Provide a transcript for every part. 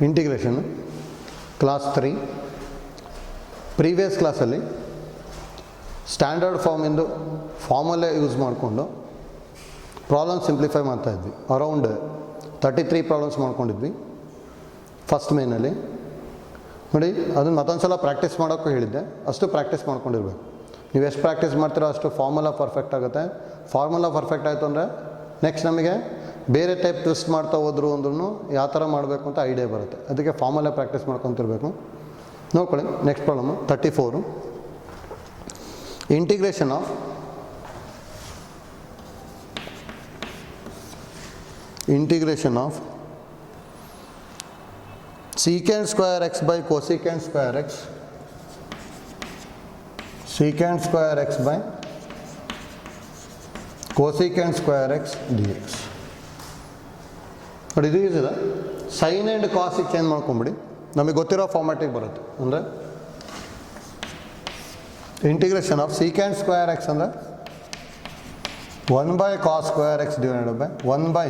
Integration class 3 previous ಕ್ಲಾಸಲ್ಲಿ standard ಫಾರ್ಮಿಂದು ಫಾರ್ಮಲ್ಲೇ use ಮಾಡಿಕೊಂಡು problem simplify ಮಾಡ್ತಾಯಿದ್ವಿ. ಅರೌಂಡ್ 33 ಪ್ರಾಬ್ಲಮ್ಸ್ ಮಾಡ್ಕೊಂಡಿದ್ವಿ ಫಸ್ಟ್ ಮೇನಲ್ಲಿ. ನೋಡಿ, ಅದನ್ನು ಮತ್ತೊಂದು ಸಲ ಪ್ರಾಕ್ಟೀಸ್ ಮಾಡೋಕ್ಕೂ ಹೇಳಿದ್ದೆ. ಅಷ್ಟು ಪ್ರಾಕ್ಟೀಸ್ ಮಾಡ್ಕೊಂಡಿರ್ಬೇಕು. ನೀವು ಎಷ್ಟು ಪ್ರಾಕ್ಟೀಸ್ ಮಾಡ್ತೀರೋ ಅಷ್ಟು ಫಾರ್ಮುಲಾ ಪರ್ಫೆಕ್ಟ್ ಆಗುತ್ತೆ. ಫಾರ್ಮುಲಾ ಪರ್ಫೆಕ್ಟ್ ಆಯಿತು ಅಂದರೆ ನೆಕ್ಸ್ಟ್ ನಮಗೆ ಬೇರೆ ಟೈಪ್ ಟ್ವಿಸ್ಟ್ ಮಾಡ್ತಾ ಹೋದ್ರು ಅಂದ್ರೂ ಯಾವ ಥರ ಮಾಡಬೇಕು ಅಂತ ಐಡಿಯಾ ಬರುತ್ತೆ. ಅದಕ್ಕೆ ಫಾರ್ಮುಲಾ ಪ್ರಾಕ್ಟೀಸ್ ಮಾಡ್ಕೊತಿರ್ಬೇಕು. ನೋಡ್ಕೊಳ್ಳಿ, next problem 34. Integration of secant square x by cosecant square x, secant square x by cosecant square x dx. ನೋಡಿ, ಇದು ಈಸ್ ಇದೆ. ಸೈನ್ ಆ್ಯಂಡ್ ಕಾಸಿಗೆ ಚೇಂಜ್ ಮಾಡ್ಕೊಂಬಿಡಿ, ನಮಗೆ ಗೊತ್ತಿರೋ ಫಾರ್ಮ್ಯಾಟಿಗೆ ಬರುತ್ತೆ. ಅಂದರೆ integration of secant square x ಅಂದರೆ 1 by cos square x divided by 1 by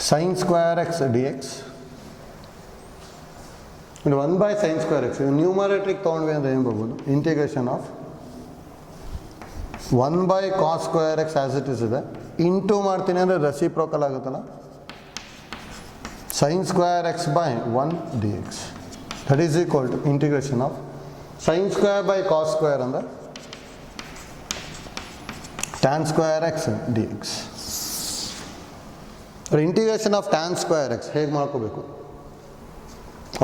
sin square x dx. 1 by sin square x ನ್ಯೂಮರೇಟ್ರಿಗೆ ತೊಗೊಂಡ್ವಿ ಅಂದರೆ ಏನು ಬರ್ಬೋದು? Integration of 1 by cos square x as it is ಇದೆ. ಇಂಟು ಮಾಡ್ತೀನಿ ಅಂದರೆ ರೆಸಿಪ್ರೋಕಲ್ ಆಗುತ್ತಲ್ಲ, sin square x by 1 dx. That is equal to integration of sin square by cos square ಅಂದರೆ tan square x dx. Integration of tan square x ಹೇಗೆ ಮಾಡ್ಕೋಬೇಕು?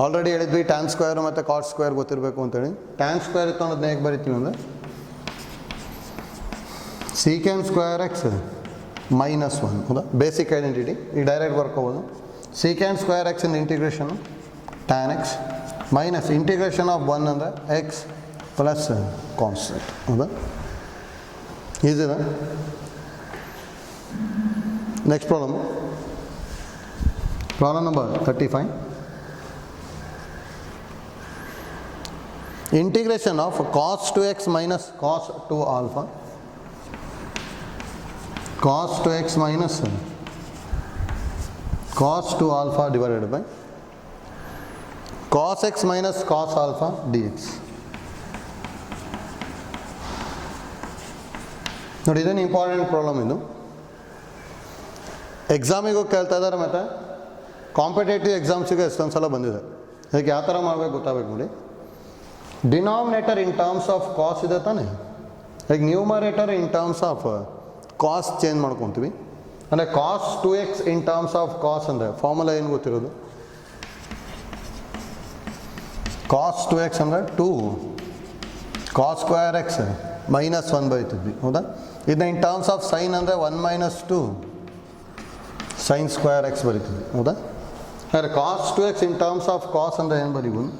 Already ಹೇಳಿದ್ವಿ, tan square ಮತ್ತು cot square ಗೊತ್ತಿರಬೇಕು ಅಂತೇಳಿ. Tan square ಇತ್ತು ಅನ್ನೋದನ್ನ ಹೇಗೆ ಬರಿತೀವಿ ಅಂದರೆ secant ಸ್ಕ್ವೇರ್ ಎಕ್ಸ್ -1. ಹೌದಾ? Basic identity. ಈಗ ಡೈರೆಕ್ಟ್ ಬರ್ಕೋಬೋದು. secant square x in integration tan x minus integration of 1 ಅಂದರೆ ಎಕ್ಸ್ ಪ್ಲಸ್ ಕಾನ್ಸ್ಟೆಂಟ್. ಹೌದಾ? ಈಸಿದೆ. Next problem number 35. Integration of cos 2x minus cos 2 alpha, cos 2x minus cos 2 alpha divided by cos x minus cos alpha dx. ನೋಡಿ, ಇದೇನು important problem. ಇದು ಎಕ್ಸಾಮಿಗೂ ಕೇಳ್ತಾ ಇದ್ದಾರೆ ಮತ್ತು competitive ಎಕ್ಸಾಮ್ಸಿಗೆ ಎಷ್ಟೊಂದು ಸಲ ಬಂದಿದೆ. ಅದಕ್ಕೆ ಯಾವ ಥರ ಮಾಡಬೇಕು ಗೊತ್ತಾಗಬೇಕು. ನೋಡಿ, denominator in terms of cos ಇದೆ ತಾನೆ. ಈಗ numerator in terms of cos change ಮಾಡ್ಕೊತೀವಿ. ಅಂದರೆ cos 2x in terms of cos ಅಂದರೆ ಫಾರ್ಮುಲಾ ಏನು ಗೊತ್ತಿರೋದು? cos 2x ಅಂದರೆ 2 cos ಸ್ಕ್ವೇರ್ x -1 ಬರೀತಿದ್ವಿ. ಹೌದಾ? ಇದನ್ನ ಇನ್ ಟರ್ಮ್ಸ್ ಆಫ್ ಸೈನ್ ಅಂದರೆ 1 - 2 sin ಸ್ಕ್ವೇರ್ x ಬರೀತಿದ್ವಿ. ಹೌದಾ? ಅಂದರೆ cos 2x in terms of cos ಅಂದರೆ ಏನು ಬರೀಬೋದು?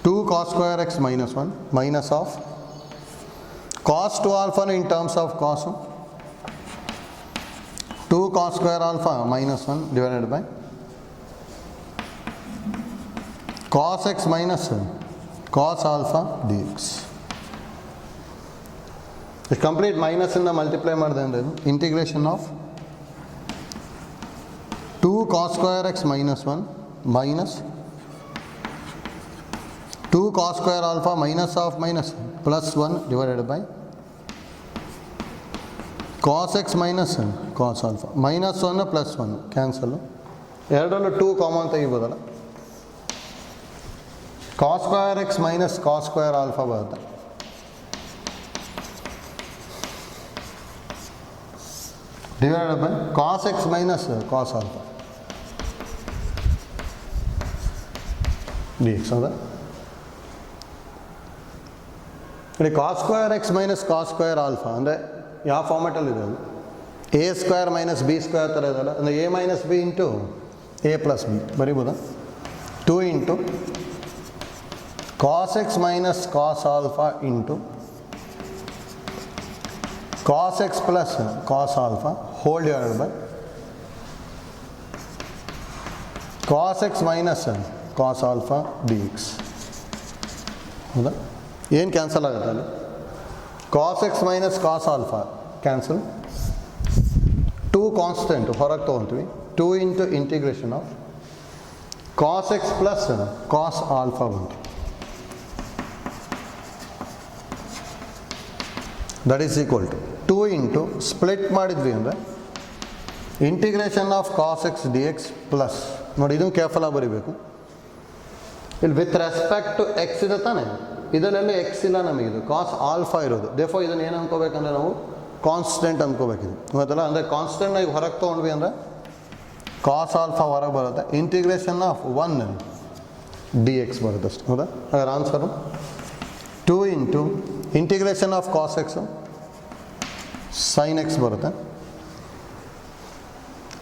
2 cos square x -1 minus of cos 2 alpha in terms of cos 2 cos square alpha -1 divided by cos x minus cos alpha dx. The complete minus in the multiply ಮಾಡಿದೆ ಅಂದರೆ integration of 2 cos square x -1 minus 2 cos square alpha minus of minus plus 1 divided by cos x minus cos alpha. -1 plus 1 cancel. ಎರಡರಲ್ಲೂ 2 common ತೆಗಿಬೋದಲ್ಲ. cos square x minus cos square alpha ಬರುತ್ತೆ. divided by cos x minus cos alpha dx. ಹೌದಾ? ನೋಡಿ, cos square x minus cos square alpha ಅಂದರೆ ಯಾವ ಫಾರ್ಮೆಟಲ್ಲಿದೆ? ಅದು a square minus b square ಥರ ಇದಲ್ಲ. ಅಂದರೆ a minus b into a plus b ಬರೀಬೋದಾ? 2 into cos x minus cos alpha into cos x plus cos alpha whole divided by cos x minus cos alpha dx. ಹೌದಾ? ಏನು cancel ಆಗುತ್ತೆ ಅಲ್ಲಿ? cos x minus cos alpha cancel. 2 constant ಹೊರಗೆ ತೊಗೊತೀವಿ. 2 into integration of cos X plus cos alpha ಬಂತು. That is equal to 2 into split ಮಾಡಿದ್ವಿ ಅಂದರೆ integration of cos X D x plus, ನೋಡಿ ಇದನ್ನು ಕೇರ್ಫುಲ್ಲಾಗಿ ಬರೀಬೇಕು. ಇಲ್ಲಿ ವಿತ್ ರೆಸ್ಪೆಕ್ಟ್ ಟು ಎಕ್ಸ್ ಇದೆ ತಾನೆ, ಇದರಲ್ಲೂ ಎಕ್ಸ್ ಇಲ್ಲ ನಮಗಿದು, ಕಾಸ್ ಆಲ್ಫಾ ಇರೋದು. ದೇಫೋ ಇದನ್ನು ಏನು ಅನ್ಕೋಬೇಕಂದ್ರೆ ನಾವು ಕಾನ್ಸ್ಟೆಂಟ್ ಅನ್ಕೋಬೇಕಿದು, ಗೊತ್ತಲ್ಲ. ಅಂದರೆ ಕಾನ್ಸ್ಟೆಂಟ್ ಈಗ ಹೊರಗೆ ತೊಗೊಂಡ್ವಿ ಅಂದರೆ ಕಾಸ್ ಆಲ್ಫಾ ಹೊರಗೆ ಬರುತ್ತೆ. ಇಂಟಿಗ್ರೇಷನ್ ಆಫ್ 1 ಡಿ ಎಕ್ಸ್ ಬರುತ್ತೆ ಅಷ್ಟು, ಹೌದಾ. ಹಾಗಾದ್ರೆ answer 2 into integration of cos x sine x ಬರುತ್ತೆ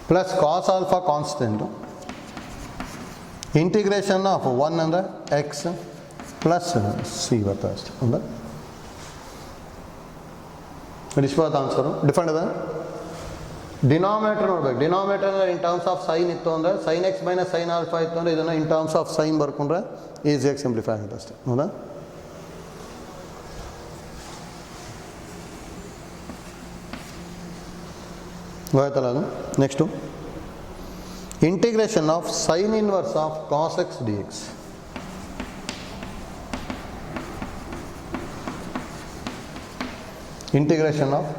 plus cos alpha constant integration of 1 ಅಂದರೆ ಎಕ್ಸ್ ಪ್ಲಸ್ ಸಿ ಬರ್ತದೆ ಅಷ್ಟೆ, ಹೌದಾ. ಇಷ್ಟ ಆನ್ಸರು. ಡಿಫ್ರೆಂಟ್ ಇದೆ. ಡಿನಾಮಿನೇಟರ್ ನೋಡ್ಬೇಕು. Denominator in terms of sine ಇತ್ತು ಅಂದರೆ sine x minus sine alpha ಇತ್ತು ಅಂದರೆ ಇದನ್ನು ಇನ್ ಟರ್ಮ್ಸ್ ಆಫ್ ಸೈನ್ ಬರ್ಕೊಂಡ್ರೆ ಈಸಿಯಾಗಿ ಸಿಂಪ್ಲಿಫೈ ಆಗುತ್ತೆ ಅಷ್ಟೇ, ಹೌದಾ. ಗೊತ್ತಾಯ್ತಲ್ಲ ಅದು. Next integration of sine inverse of cos X D X. Integration of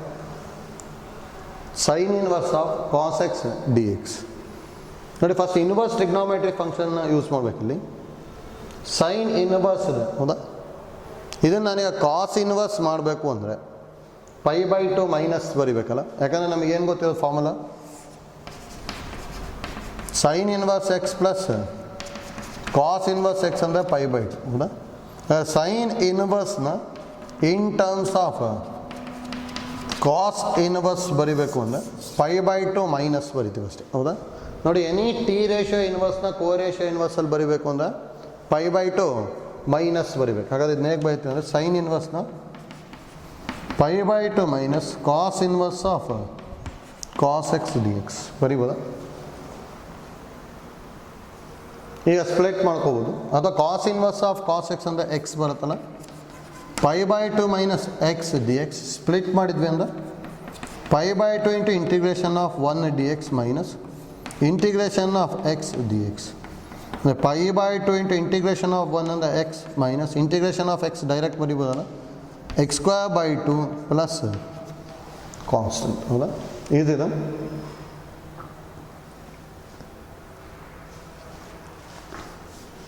sine inverse of cos X D X. ನೋಡಿ ಫಸ್ಟ್ ಇನ್ವರ್ಸ್ ಟ್ರಿಗ್ನೋಮೆಟ್ರಿ ಫಂಕ್ಷನ್ನ ಯೂಸ್ ಮಾಡಬೇಕಿಲ್ಲಿ. ಸೈನ್ ಇನ್ವರ್ಸ್ ಇದೆ, ಹೌದಾ. ಇದನ್ನು ನಾನೀಗ ಕಾಸ್ ಇನ್ವರ್ಸ್ ಮಾಡಬೇಕು ಅಂದರೆ π/2 ಮೈನಸ್ ಬರಿಬೇಕಲ್ಲ, ಯಾಕಂದರೆ ನಮಗೇನು ಗೊತ್ತಿರೋದು formula sine inverse x plus cos inverse x ಅಂದರೆ π/2, ಹೌದಾ. ಸೈನ್ ಇನ್ವರ್ಸ್ನ in terms of cos inverse ಬರಿಬೇಕು ಅಂದರೆ π/2 ಮೈನಸ್ ಬರಿತೀವಿ ಅಷ್ಟೇ, ಹೌದಾ. ನೋಡಿ ಎನಿ ಟಿ ರೇಷಿಯೋ ಇನ್ವರ್ಸ್ನ ಕೋ ರೇಷಿಯೋ ಇನ್ವರ್ಸಲ್ಲಿ ಬರಿಬೇಕು ಅಂದರೆ π/2 ಮೈನಸ್ ಬರಿಬೇಕು. ಹಾಗಾದ್ರೆ ಇದನ್ನ ಹೇಗೆ ಬರೀತೀವಿ ಅಂದರೆ ಸೈನ್ ಇನ್ವರ್ಸ್ನ π/2 minus cos inverse of cos X D x ಬರಿಬೋದಾ. ಈಗ ಸ್ಪ್ಲಿಟ್ ಮಾಡ್ಕೋಬೋದು, ಅಥವಾ cos inverse of cos x ಅಂದರೆ ಎಕ್ಸ್ ಬರುತ್ತಲ್ಲ, π/2 minus x D x split ಮಾಡಿದ್ವಿ ಅಂದರೆ π/2 into integration of 1 d x minus integration of X D x. π/2 into integration of 1 ಅಂದರೆ x minus integration of x direct ಬರಿಬೋದಲ್ಲ, x²/2 plus constant, ಹೌದಾ. ಇದಿದೆ.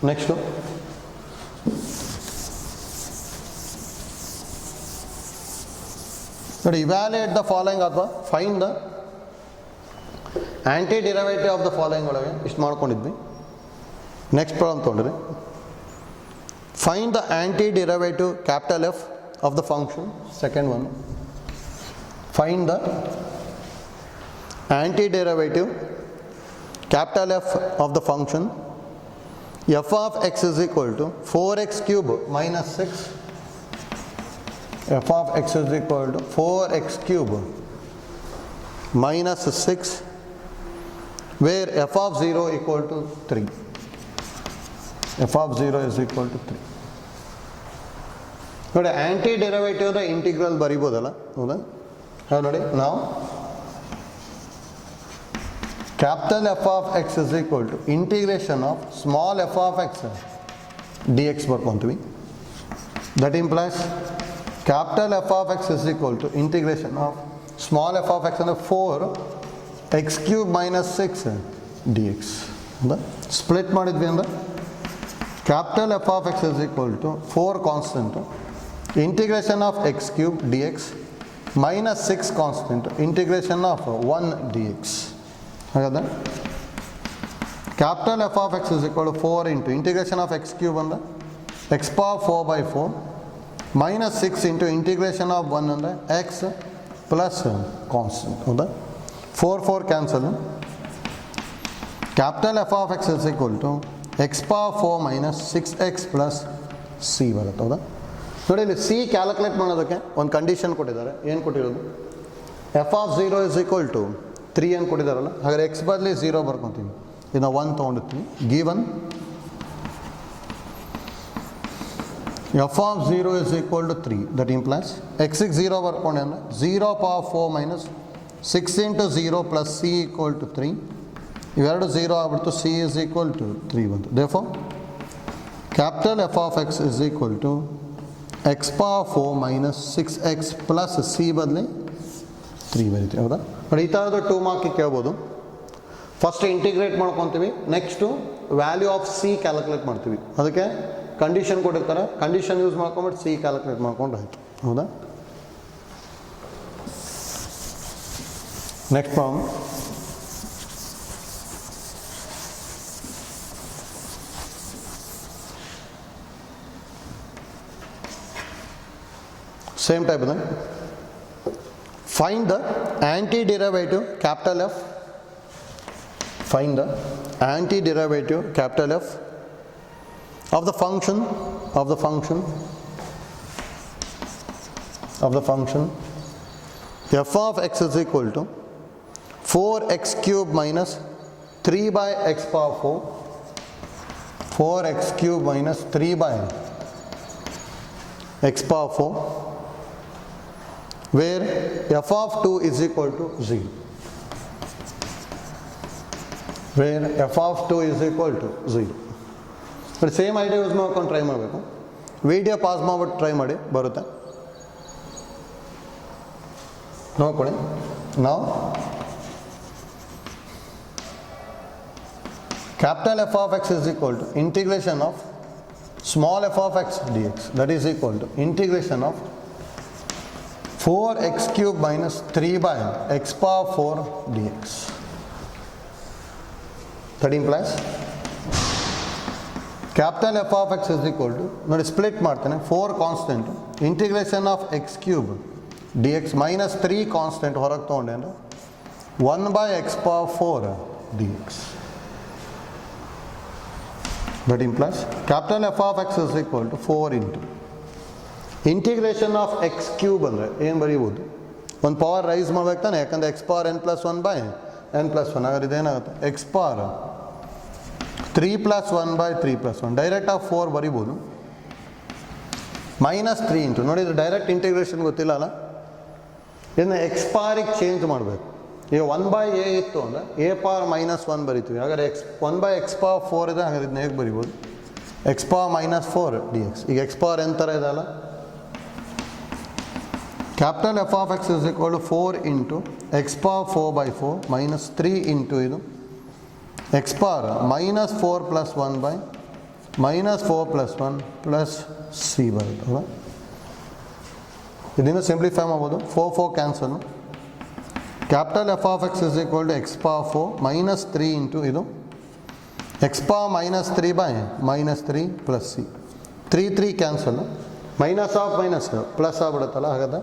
Next ನೋಡಿ evaluate the following ಅಥವಾ find the anti derivative of the following ಒಳಗೆ ಇಷ್ಟು ಮಾಡ್ಕೊಂಡಿದ್ವಿ. Next problem ತೊಗೊಂಡ್ರಿ. Find the anti derivative capital F of the function. Second one, find the antiderivative capital F of the function f of x is equal to 4x cube minus 6. F of x is equal to 4x cube minus 6, where f of 0 equal to 3. F of 0 is equal to 3. ನೋಡಿ ಆ್ಯಂಟಿ ಡೆರಿವೇಟಿವ್ದ integral ಬರಿಬೋದಲ್ಲ, ಹೌದಾ. ನೋಡಿ ನಾವು capital F of X is equal to integration of small f of X D x ಬರ್ಕೊತೀವಿ. That implies capital F of X is equal to integration of small f of x ಅಂದರೆ 4x³ minus 6 d x, ಹೌದಾ. Split ಮಾಡಿದ್ವಿ ಅಂದರೆ capital F of X is equal to 4 constant integration of x³ dx minus 6 constant integration of 1 dx. ಹಾಗಾದರೆ capital F of X is equal to 4 into integration of x³ ಅಂದರೆ x⁴/4 minus 6 into integration of 1 ಅಂದರೆ x plus constant, ಹೌದಾ. 4 cancel. Capital F of X is equal to x⁴ minus 6x plus C ಬರುತ್ತೆ, ಹೌದಾ. ನೋಡಿ ಇಲ್ಲಿ C calculate ಮಾಡೋದಕ್ಕೆ ಒಂದು condition ಕೊಟ್ಟಿದ್ದಾರೆ. ಏನು ಕೊಟ್ಟಿರೋದು, F of 0 is equal to 3 ಏನು ಕೊಟ್ಟಿದ್ದಾರಲ್ಲ, ಹಾಗಾದ್ರೆ ಎಕ್ಸ್ ಬದಲಿ 0 ಬರ್ಕೊತೀನಿ, ಇದನ್ನು 1 ತೊಗೊಂಡಿರ್ತೀನಿ. Given f of 0 is equal to 3, that implies ಎಕ್ಸಿಗೆ 0 ಬರ್ಕೊಂಡೆ ಅಂದರೆ 0⁴ minus 6 into 0 plus c equal to 3. ಇವೆರಡು 0 ಆಗ್ಬಿಡ್ತು, c is equal to 3 ಬಂತು. Therefore, capital F of x is equal to x power 4 minus 6x plus c ಬದಲಿ 3 ಬರೀತೀವಿ. ಹೌದಾ? ನೋಡಿ, ಈ ಥರದ್ದು 2 ಮಾರ್ಕಿಗೆ ಕೇಳ್ಬೋದು. ಫಸ್ಟ್ ಇಂಟಿಗ್ರೇಟ್ ಮಾಡ್ಕೊತೀವಿ, next value of C calculate ಮಾಡ್ತೀವಿ. ಅದಕ್ಕೆ ಕಂಡೀಷನ್ ಕೊಟ್ಟಿರ್ತಾರೆ, ಕಂಡೀಷನ್ ಯೂಸ್ ಮಾಡ್ಕೊಂಬಿಟ್ಟು ಸಿ ಕ್ಯಾಲ್ಕುಲೇಟ್ ಮಾಡ್ಕೊಂಡು ಆಯಿತು. ಹೌದಾ? Next problem. ಸೇಮ್ ಟೈಪ್ ಇದೆ. Find the antiderivative capital F. Find the antiderivative capital F of the function f of x is equal to 4x cube minus 3 by x power 4. 4x cube minus 3 by x power 4, where f of 2 is equal to 0. Where f of 2 is equal to 0. But same idea use ಮಾಡ್ಕೊಂಡು try ಮಾಡಬೇಕು. Video pause ಮಾಡ್ಬಿಟ್ಟು try ಮಾಡಿ, ಬರುತ್ತೆ. ನೋಡ್ಕೊಳ್ಳಿ. ನಾವು capital F of x is equal to integration of small f of x dx, that is equal to integration of 4x cube minus 3 by x power 4 dx. That implies capital F of x is equal to, ನೋಡಿ split ಮಾಡ್ತೇನೆ, 4 constant integration of X cube D x minus 3 constant ಹೊರಗೆ ತೊಗೊಂಡೆ ಅಂದರೆ 1 by x power 4 dx. That implies capital F of x is equal to 4 into integration of X cube ಅಂದರೆ ಏನು ಬರೀಬೋದು, ಒಂದು power rice ಮಾಡ್ಬೇಕು ತಾನೆ, ಯಾಕಂದರೆ x power n plus 1 by n plus 1. ಹಾಗಾದ್ರೆ ಇದೇನಾಗುತ್ತೆ, x power 3 plus 1 by 3 plus 1. Direct of 4 ಬರಿಬೋದು. Minus 3 into, ನೋಡಿ ಇದು ಡೈರೆಕ್ಟ್ ಇಂಟಿಗ್ರೇಷನ್ ಗೊತ್ತಿಲ್ಲ ಅಲ್ಲ, ಇದನ್ನು ಎಕ್ಸ್ ಪಾರಿಗೆ ಚೇಂಜ್ ಮಾಡಬೇಕು. ಈಗ 1 by a ಇತ್ತು ಅಂದರೆ a power minus 1 ಬರಿತೀವಿ. ಹಾಗಾದ್ರೆ 1 by x power 4 ಇದೆ, ಹಾಗಾದ್ರೆ ಇದನ್ನ ಹೇಗೆ ಬರಿಬೋದು, x power minus 4 dx. ಈಗ x power n ಥರ ಇದೆ ಅಲ್ಲ. Capital F of x is equal to 4 into x power 4 by 4 minus 3 into ಇದು x power minus 4 plus 1 by minus 4 plus 1 plus c ಬರುತ್ತೆ. ಅಲ್ಲ, ಇದನ್ನು ಸಿಂಪ್ಲಿಫೈ ಮಾಡ್ಬೋದು. 4 4 cancel. Capital F of x is equal to x power 4 minus 3 into ಇದು x power minus 3 by minus 3 plus c. 3 3 cancel, minus of minus plus ಆಗ್ಬಿಡುತ್ತಲ್ಲ. ಹಾಗಾದ್ರೆ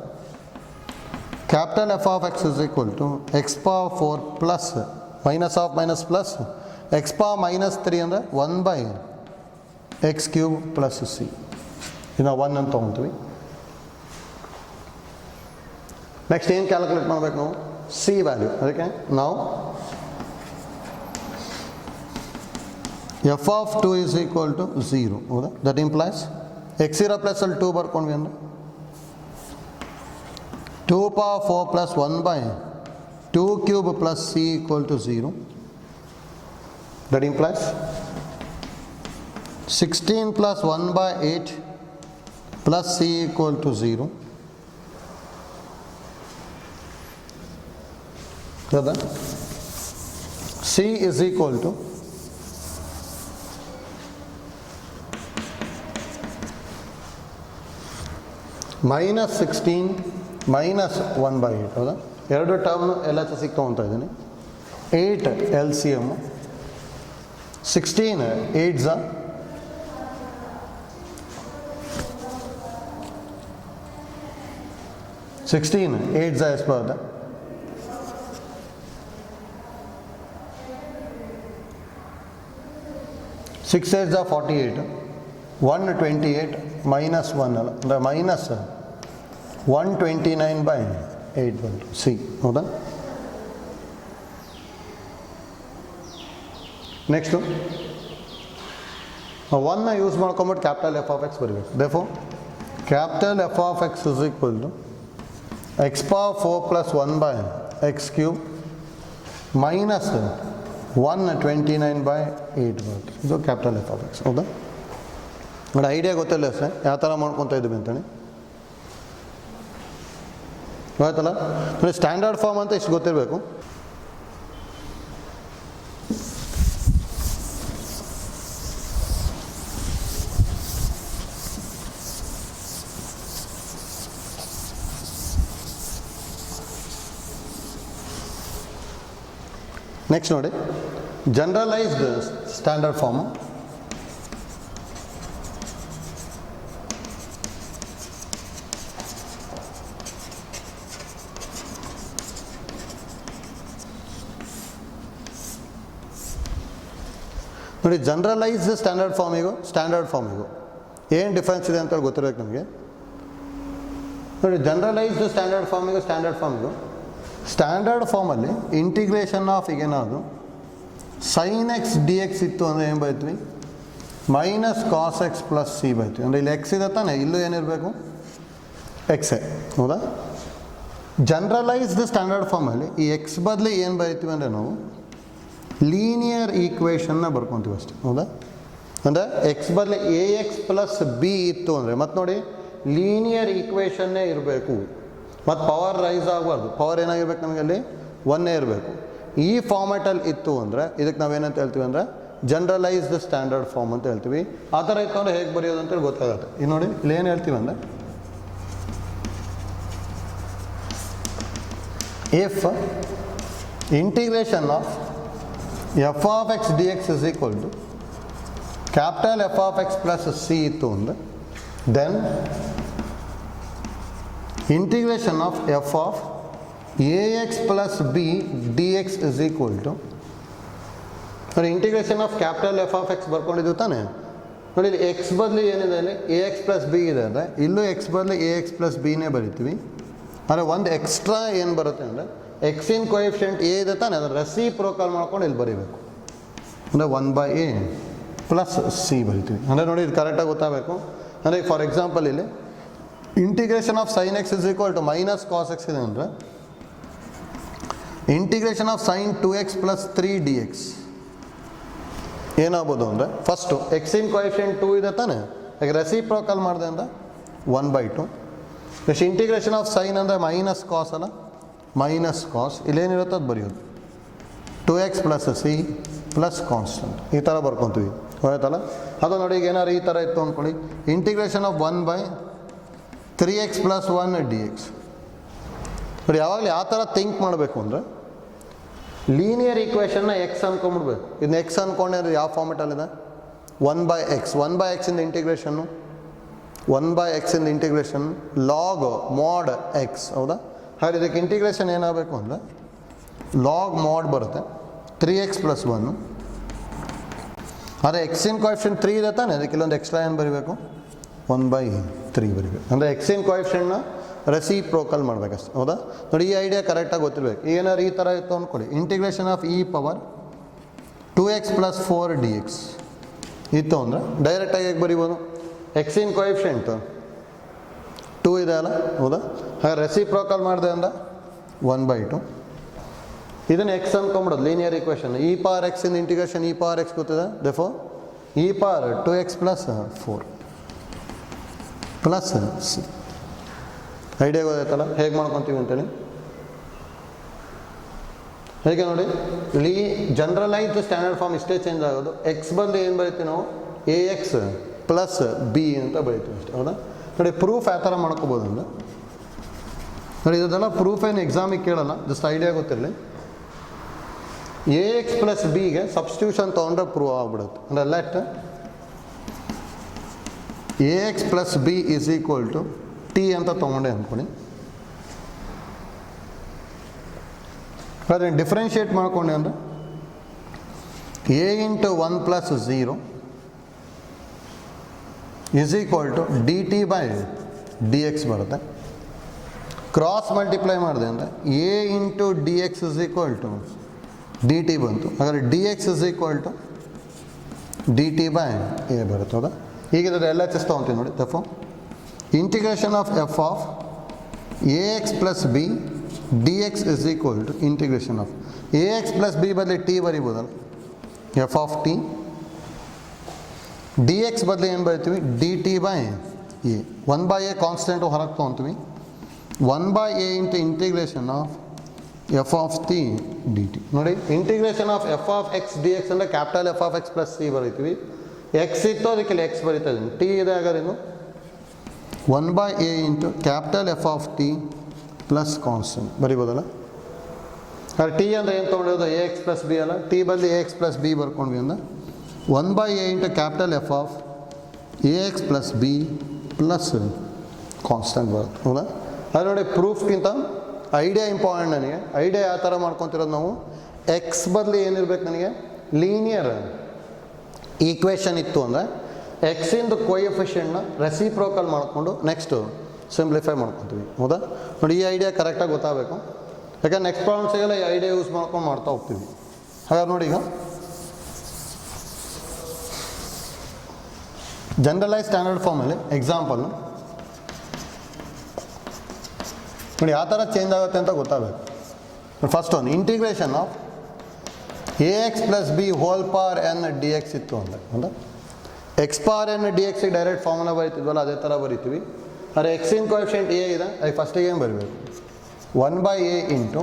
capital F of x is equal to x power 4 plus minus of minus plus x power minus 3 ಅಂದರೆ 1 by x cube plus c. ಇನ್ನು 1 ಅಂತ ತೊಗೊತೀವಿ. Next ಏನು calculate ಮಾಡಬೇಕು ನಾವು, c value. ಅದಕ್ಕೆ ನಾವು f of 2 is equal to 0. ಹೌದಾ? That implies x0 plus ಅಲ್ಲಿ 2 ಬರ್ಕೊಂಡ್ವಿ ಅಂದರೆ 2 power 4 plus 1 by 2 cube plus c equal to 0. That implies 16 plus 1 by 8 plus c equal to 0. C is equal to minus 16 minus 1 by 8. ಹೌದಾ? ಎರಡು ಟರ್ಮ್ನು ಎಲ್ಲ ಸಿಕ್ ತೊಗೊತಾ ಇದ್ದೀನಿ. 8 L C M, 16 8s 16 8s ಎಷ್ಟು ಬರುತ್ತೆ, 6 8s 48, 128 minus 1 ಅಲ್ಲ ಅಂದರೆ ಮೈನಸ್ 129 by 8 ಬಂತು c. ಹೌದಾ? ನೆಕ್ಸ್ಟು 1ನ ಯೂಸ್ ಮಾಡ್ಕೊಂಬಿಟ್ಟು ಕ್ಯಾಪಿಟಲ್ ಎಫ್ ಆಫ್ ಎಕ್ಸ್ ಬರಬೇಕು. Therefore capital F of X is equal to x power 4 plus 1 by x cube minus 129 by 8 ಬರುತ್ತೆ. ಇದು ಕ್ಯಾಪಿಟಲ್ ಎಫ್ ಆಫ್ ಎಕ್ಸ್. ಹೌದಾ? ನೋಡಿ ಐಡಿಯಾ ಗೊತ್ತಿಲ್ಲ ಸರ್ ಯಾವ ಥರ ಮಾಡ್ಕೊತಾ ಇದ್ದೀವಿ ಅಂತೇಳಿ ಆಯ್ತಲ್ಲ. ನೋಡಿ ಸ್ಟ್ಯಾಂಡರ್ಡ್ ಫಾರ್ಮ್ ಅಂತ ಇಷ್ಟು ಗೊತ್ತಿರಬೇಕು. ನೆಕ್ಸ್ಟ್ ನೋಡಿ ಜನರಲೈಸ್ಡ್ ಸ್ಟ್ಯಾಂಡರ್ಡ್ ಫಾರ್ಮ್. ನೋಡಿ ಜನರಲೈಸ್ಡ್ ಸ್ಟ್ಯಾಂಡರ್ಡ್ ಫಾರ್ಮಿಗೂ ಸ್ಟ್ಯಾಂಡರ್ಡ್ ಫಾರ್ಮಿಗೂ ಏನು ಡಿಫ್ರೆನ್ಸ್ ಇದೆ ಅಂತ ಗೊತ್ತಿರಬೇಕು ನಮಗೆ. ನೋಡಿ ಜನರಲೈಸ್ಡ್ ಸ್ಟ್ಯಾಂಡರ್ಡ್ ಫಾರ್ಮಿಗೂ ಸ್ಟ್ಯಾಂಡರ್ಡ್ ಫಾರ್ಮಲ್ಲಿ ಇಂಟಿಗ್ರೇಷನ್ ಆಫ್ ಈಗೇನಾದ್ರು ಸೈನ್ ಎಕ್ಸ್ ಡಿ ಎಕ್ಸ್ ಇತ್ತು ಅಂದರೆ ಏನು ಬೈತೀವಿ minus cos X plus c ಬೈತೀವಿ. ಅಂದರೆ ಇಲ್ಲಿ ಎಕ್ಸ್ ಇದೆ ತಾನೆ, ಇಲ್ಲೂ ಏನಿರಬೇಕು ಎಕ್ಸೇ. ಹೌದಾ? ಜನರಲೈಸ್ಡ್ ಸ್ಟ್ಯಾಂಡರ್ಡ್ ಫಾರ್ಮಲ್ಲಿ ಈ ಎಕ್ಸ್ ಬದಲು ಏನು ಬೈತೀವಿ ಅಂದರೆ ನಾವು ಲೀನಿಯರ್ ಈಕ್ವೇಷನ್ನ ಬರ್ಕೊತೀವಿ ಅಷ್ಟೇ. ಹೌದಾ? ಅಂದರೆ ಎಕ್ಸ್ ಬದಲು ಎ ಎಕ್ಸ್ ಪ್ಲಸ್ ಬಿ ಇತ್ತು ಅಂದರೆ ಮತ್ತು ನೋಡಿ ಲೀನಿಯರ್ ಈಕ್ವೇಷನ್ನೇ ಇರಬೇಕು ಮತ್ತು ಪವರ್ ರೈಸ್ ಆಗಬಾರ್ದು. ಪವರ್ ಏನಾಗಿರ್ಬೇಕು ನಮಗೆ ಅಲ್ಲಿ ಒನ್ನೇ ಇರಬೇಕು. ಈ ಫಾರ್ಮ್ಯಾಟಲ್ಲಿ ಇತ್ತು ಅಂದರೆ ಇದಕ್ಕೆ ನಾವೇನಂತ ಹೇಳ್ತೀವಿ ಅಂದರೆ ಜನರಲೈಸ್ಡ್ ಸ್ಟ್ಯಾಂಡರ್ಡ್ ಫಾರ್ಮ್ ಅಂತ ಹೇಳ್ತೀವಿ. ಆ ಥರ ಇತ್ತು ಅಂದರೆ ಹೇಗೆ ಬರೆಯೋದು ಅಂತೇಳಿ ಗೊತ್ತಾಗುತ್ತೆ. ಈಗ ನೋಡಿ ಇಲ್ಲಿ ಏನು ಹೇಳ್ತೀವಿ ಅಂದರೆ if integration of F of X D X is equal to capital F of X plus C ಇತ್ತು ಅಂದರೆ then integration of f of ax plus b dx is equal to ನೋಡಿ integration of capital F of x ಬರ್ಕೊಂಡಿದ್ದೀವಿ ತಾನೆ. ನೋಡಿ ಇಲ್ಲಿ X ಬದಲು ಏನಿದೆ ಅಲ್ಲಿ ಎ ಎಕ್ಸ್ ಪ್ಲಸ್ ಬಿ ಇದೆ ಅಂದರೆ ಇಲ್ಲೂ ಎಕ್ಸ್ ಬದಲು ಎ ಎಕ್ಸ್ ಪ್ಲಸ್ ಬಿನೇ ಬರಿತೀವಿ. ಅಂದರೆ ಒಂದು ಎಕ್ಸ್ಟ್ರಾ ಏನು ಬರುತ್ತೆ ಅಂದರೆ ಎಕ್ಸಿನ ಕೋಎಫಿಷಿಯಂಟ್ ಎ ಇದೆ ತಾನೆ, ಅದನ್ನು ರೆಸಿಪ್ರೋಕಲ್ ಮಾಡ್ಕೊಂಡು ಇಲ್ಲಿ ಬರೀಬೇಕು. ಅಂದರೆ 1/a ಪ್ಲಸ್ ಸಿ ಬರಿತೀವಿ. ಅಂದರೆ ನೋಡಿ ಇದು ಕರೆಕ್ಟಾಗಿ ಗೊತ್ತಾಗಬೇಕು. ಅಂದರೆ ಫಾರ್ ಎಕ್ಸಾಂಪಲ್ ಇಲ್ಲಿ integration of sine x is equal to minus cos x ಇದೆ ಅಂದರೆ integration of sine 2x plus 3 d x ಏನಾಗ್ಬೋದು ಅಂದರೆ ಫಸ್ಟು ಎಕ್ಸಿನ ಕೋಎಫಿಷಿಯಂಟ್ 2 ಇದೆ ತಾನೆ, ಈಗ ರೆಸಿಪ್ರೋಕಲ್ ಮಾಡಿದೆ ಅಂದರೆ 1/2. ನೆಕ್ಸ್ಟ್ ಇಂಟಿಗ್ರೇಷನ್ ಆಫ್ ಸೈನ್ ಅಂದರೆ ಮೈನಸ್ ಕಾಸ್ ಅಲ್ಲ, ಮೈನಸ್ ಕಾಸ್ ಇಲ್ಲೇನಿರುತ್ತೆ ಅದು ಬರೆಯೋದು 2x plus C plus constant ಈ ಥರ ಬರ್ಕೊತೀವಿ. ಹೋಯ್ತಲ್ಲ? ಅದು ನೋಡಿ ಈಗ ಏನಾದ್ರು ಈ ಥರ ಇತ್ತು ಅಂದ್ಕೊಳ್ಳಿ, integration of 1/3x plus 1 d X. ನೋಡಿ ಯಾವಾಗಲೂ ಯಾವ ಥರ ಥಿಂಕ್ ಮಾಡಬೇಕು ಅಂದರೆ ಲೀನಿಯರ್ ಈಕ್ವೇಷನ್ನ ಎಕ್ಸ್ ಅಂದ್ಕೊಂಬಿಡ್ಬೇಕು. ಇದನ್ನ ಎಕ್ಸ್ ಅಂದ್ಕೊಂಡ್ರೆ ಯಾವ ಫಾರ್ಮೆಟಲ್ಲಿದೆ 1/x ಇಂದ ಇಂಟಿಗ್ರೇಷನ್ನು 1/x ಇಂದ ಇಂಟಿಗ್ರೇಷನ್ ಲಾಗ್ ಮಾಡ್ ಎಕ್ಸ್. ಹೌದಾ? ಹಾಗೆ ಇದಕ್ಕೆ ಇಂಟಿಗ್ರೇಷನ್ ಏನಾಗಬೇಕು ಅಂದರೆ ಲಾಗ್ ಮಾಡ್ ಬರುತ್ತೆ 3x ಪ್ಲಸ್ 1. ಅದೇ ಎಕ್ಸಿನ ಕೋಎಫಿಷಿಯಂಟ್ 3 ಇದೆ ತಾನೆ, ಅದಕ್ಕೆ ಇಲ್ಲೊಂದು ಎಕ್ಸ್ಟ್ರಾ ಏನು ಬರೀಬೇಕು 1/3 ಬರೀಬೇಕು. ಅಂದರೆ ಎಕ್ಸಿನ ಕೋಎಫಿಷಿಯಂಟ್ನ ರೆಸಿಪ್ರೋಕಲ್ ಮಾಡಬೇಕಷ್ಟೆ. ಹೌದಾ? ನೋಡಿ ಈ ಐಡಿಯಾ ಕರೆಕ್ಟಾಗಿ ಗೊತ್ತಿರಬೇಕು. ಏನಾದ್ರು ಈ ಥರ ಇತ್ತು ಅಂದ್ಕೊಳ್ಳಿ, integration of E power 2x plus 4 D x ಇತ್ತು ಅಂದರೆ ಡೈರೆಕ್ಟಾಗಿ ಹೇಗೆ ಬರೀಬೋದು, ಎಕ್ಸಿನ ಕೋಎಫಿಷಿಯಂಟು 2 ಇದೆ ಅಲ್ಲ. ಹೌದಾ? ಹಾಗೆ ರೆಸಿಪ್ರೋಕಲ್ ಮಾಡಿದೆ ಅಂದರೆ 1/2. ಇದನ್ನು ಎಕ್ಸ್ ಅಂದ್ಕೊಂಬಿಡೋದು linear equation. E power x ಇಂದ ಇಂಟಿಗ್ರೇಷನ್ ಇ ಪವರ್ ಎಕ್ಸ್ ಗೊತ್ತಿದೆ, therefore e power 2x plus 4 plus c. Idea ಗೊತ್ತಾಯ್ತಲ್ಲ ಹೇಗೆ ಮಾಡ್ಕೊತೀವಿ ಅಂತೇಳಿ. ಹೇಗೆ ನೋಡಿ ಇಲ್ಲಿ ಜನರಲೈಸ್ಡ್ ಸ್ಟ್ಯಾಂಡರ್ಡ್ ಫಾರ್ಮ್ ಇಷ್ಟೇ ಚೇಂಜ್ ಆಗೋದು. ಎಕ್ಸ್ ಬಂದು ಏನು ಬರೀತೀವಿ ನಾವು ಎ ಎಕ್ಸ್ ಪ್ಲಸ್ ಬಿ ಅಂತ ಬರೀತೀವಿ ಅಷ್ಟೇ. ಹೌದಾ? ನೋಡಿ ಪ್ರೂಫ್ ಯಾವ ಥರ ಮಾಡ್ಕೋಬೋದು ಅಂದರೆ ನೋಡಿ ಇದೆಲ್ಲ ಪ್ರೂಫ್ ಏನು ಎಕ್ಸಾಮಿಗೆ ಕೇಳಲ್ಲ, ಜಸ್ಟ್ ಐಡಿಯಾ ಗೊತ್ತಿರಲಿ. ಎ ಎಕ್ಸ್ ಪ್ಲಸ್ ಬಿಗೆ ಸಬ್ಸ್ಟಿಟ್ಯೂಷನ್ ತೊಗೊಂಡ್ರೆ ಪ್ರೂವ್ ಆಗಿಬಿಡುತ್ತೆ. ಅಂದರೆ let A X plus B is equal to T ಅಂತ ತೊಗೊಂಡೆ ಅಂದ್ಕೊಳ್ಳಿ. ಅದನ್ನು ಡಿಫ್ರೆನ್ಷಿಯೇಟ್ ಮಾಡ್ಕೊಂಡೆ ಅಂದರೆ A into 1 plus 0 is equal to D T by D X ಬರುತ್ತೆ. ಕ್ರಾಸ್ ಮಲ್ಟಿಪ್ಲೈ ಮಾಡಿದೆ ಅಂದರೆ A into D X is equal to D T ಬಂತು. ಹಾಗಾದರೆ D X is equal to D T by A ಬರುತ್ತೆ. ಹೌದಾ? ಹೀಗಿದ್ರೆ L H S ತೊಗೊತೀವಿ ನೋಡಿ. ತಪ್ಪು integration of F of a X plus b d X is equal to integration of a X plus b ಬದಲಿ t ಬರಿಬೋದಲ್ಲ, f of t. D x ಬದಲು ಏನು ಬರಿತೀವಿ, d T by a. 1/a constant ಹೊರಗೆ ತೊಗೊತೀವಿ. 1/a into integration of F of t d t. ನೋಡಿ, integration of F of X D x ಅಂದರೆ capital F of X plus C ಬರೀತೀವಿ. X ಇತ್ತು ಅದಕ್ಕೆ ಇಲ್ಲಿ ಎಕ್ಸ್ ಬರೀತಾ ಇದ್ದೀನಿ. ಟಿ ಇದೆ ಹಾಗಾದ್ರೆ ಇದು 1/a into capital F of t plus constant ಬರಿಬೋದಲ್ಲ. ಹಾಗೆ ಟಿ ಅಂದರೆ ಏನು ತೊಗೊಂಡಿರೋದು, ಎ ಎಕ್ಸ್ ಪ್ಲಸ್ ಬಿ ಅಲ್ಲ, ಟಿ ಬದಲು ಎ ಎಕ್ಸ್ ಪ್ಲಸ್ ಬಿ ಬರ್ಕೊಂಡ್ವಿ ಅಂದ್ರೆ 1/a into capital F of a X plus B plus constant ಬರುತ್ತೆ. ಹೌದಾ? ಅದು ನೋಡಿ, ಪ್ರೂಫ್ಗಿಂತ ಐಡಿಯಾ ಇಂಪಾರ್ಟೆಂಟ್ ನನಗೆ. ಐಡಿಯಾ ಯಾವ ಥರ ಮಾಡ್ಕೊತಿರೋದು ನಾವು, ಎಕ್ಸ್ ಬದಲು ಏನಿರ್ಬೇಕು ನನಗೆ, ಲೀನಿಯರ್ ಈಕ್ವೇಷನ್ ಇತ್ತು ಅಂದರೆ ಎಕ್ಸಿಂದು ಕೋಎಫಿಷಿಯೆಂಟ್ನ ರೆಸಿಪ್ರೋಕಲ್ ಮಾಡಿಕೊಂಡು ನೆಕ್ಸ್ಟು ಸಿಂಪ್ಲಿಫೈ ಮಾಡ್ಕೊತೀವಿ. ಹೌದಾ? ನೋಡಿ, ಈ ಐಡಿಯಾ ಕರೆಕ್ಟಾಗಿ ಗೊತ್ತಾಗಬೇಕು. ಯಾಕಂದ್ರೆ ನೆಕ್ಸ್ಟ್ ಪ್ರಾಬ್ಲಮ್ಸಿಗೆಲ್ಲ ಈ ಐಡಿಯಾ ಯೂಸ್ ಮಾಡ್ಕೊಂಡು ಮಾಡ್ತಾ ಹೋಗ್ತೀವಿ. ಹಾಗಾದ್ರೆ ನೋಡಿ, ಈಗ ಜನರಲೈಸ್ ಸ್ಟ್ಯಾಂಡರ್ಡ್ ಫಾರ್ಮಲ್ಲಿ ಎಕ್ಸಾಂಪಲ್ ನೋಡಿ ಯಾವ ಥರ ಚೇಂಜ್ ಆಗುತ್ತೆ ಅಂತ ಗೊತ್ತಾಗಬೇಕು. ಫಸ್ಟ್ ಒಂದು integration of a X plus B whole power n d x ಇತ್ತು ಅಂದರೆ, ಹೌದಾ? ಎಕ್ಸ್ ಪವರ್ ಎನ್ ಡಿ ಎಕ್ಸಿಗೆ ಡೈರೆಕ್ಟ್ ಫಾರ್ಮುಲಾ ಬರೀತಿದ್ವಲ್ಲ, ಅದೇ ಥರ ಬರಿತೀವಿ. ಆದರೆ ಎಕ್ಸಿನ ಕೋಎಫಿಷಿಯೆಂಟ್ ಎ ಇದೆ, ಅದಕ್ಕೆ ಫಸ್ಟಿಗೆ ಏನು ಬರಬೇಕು, 1/a into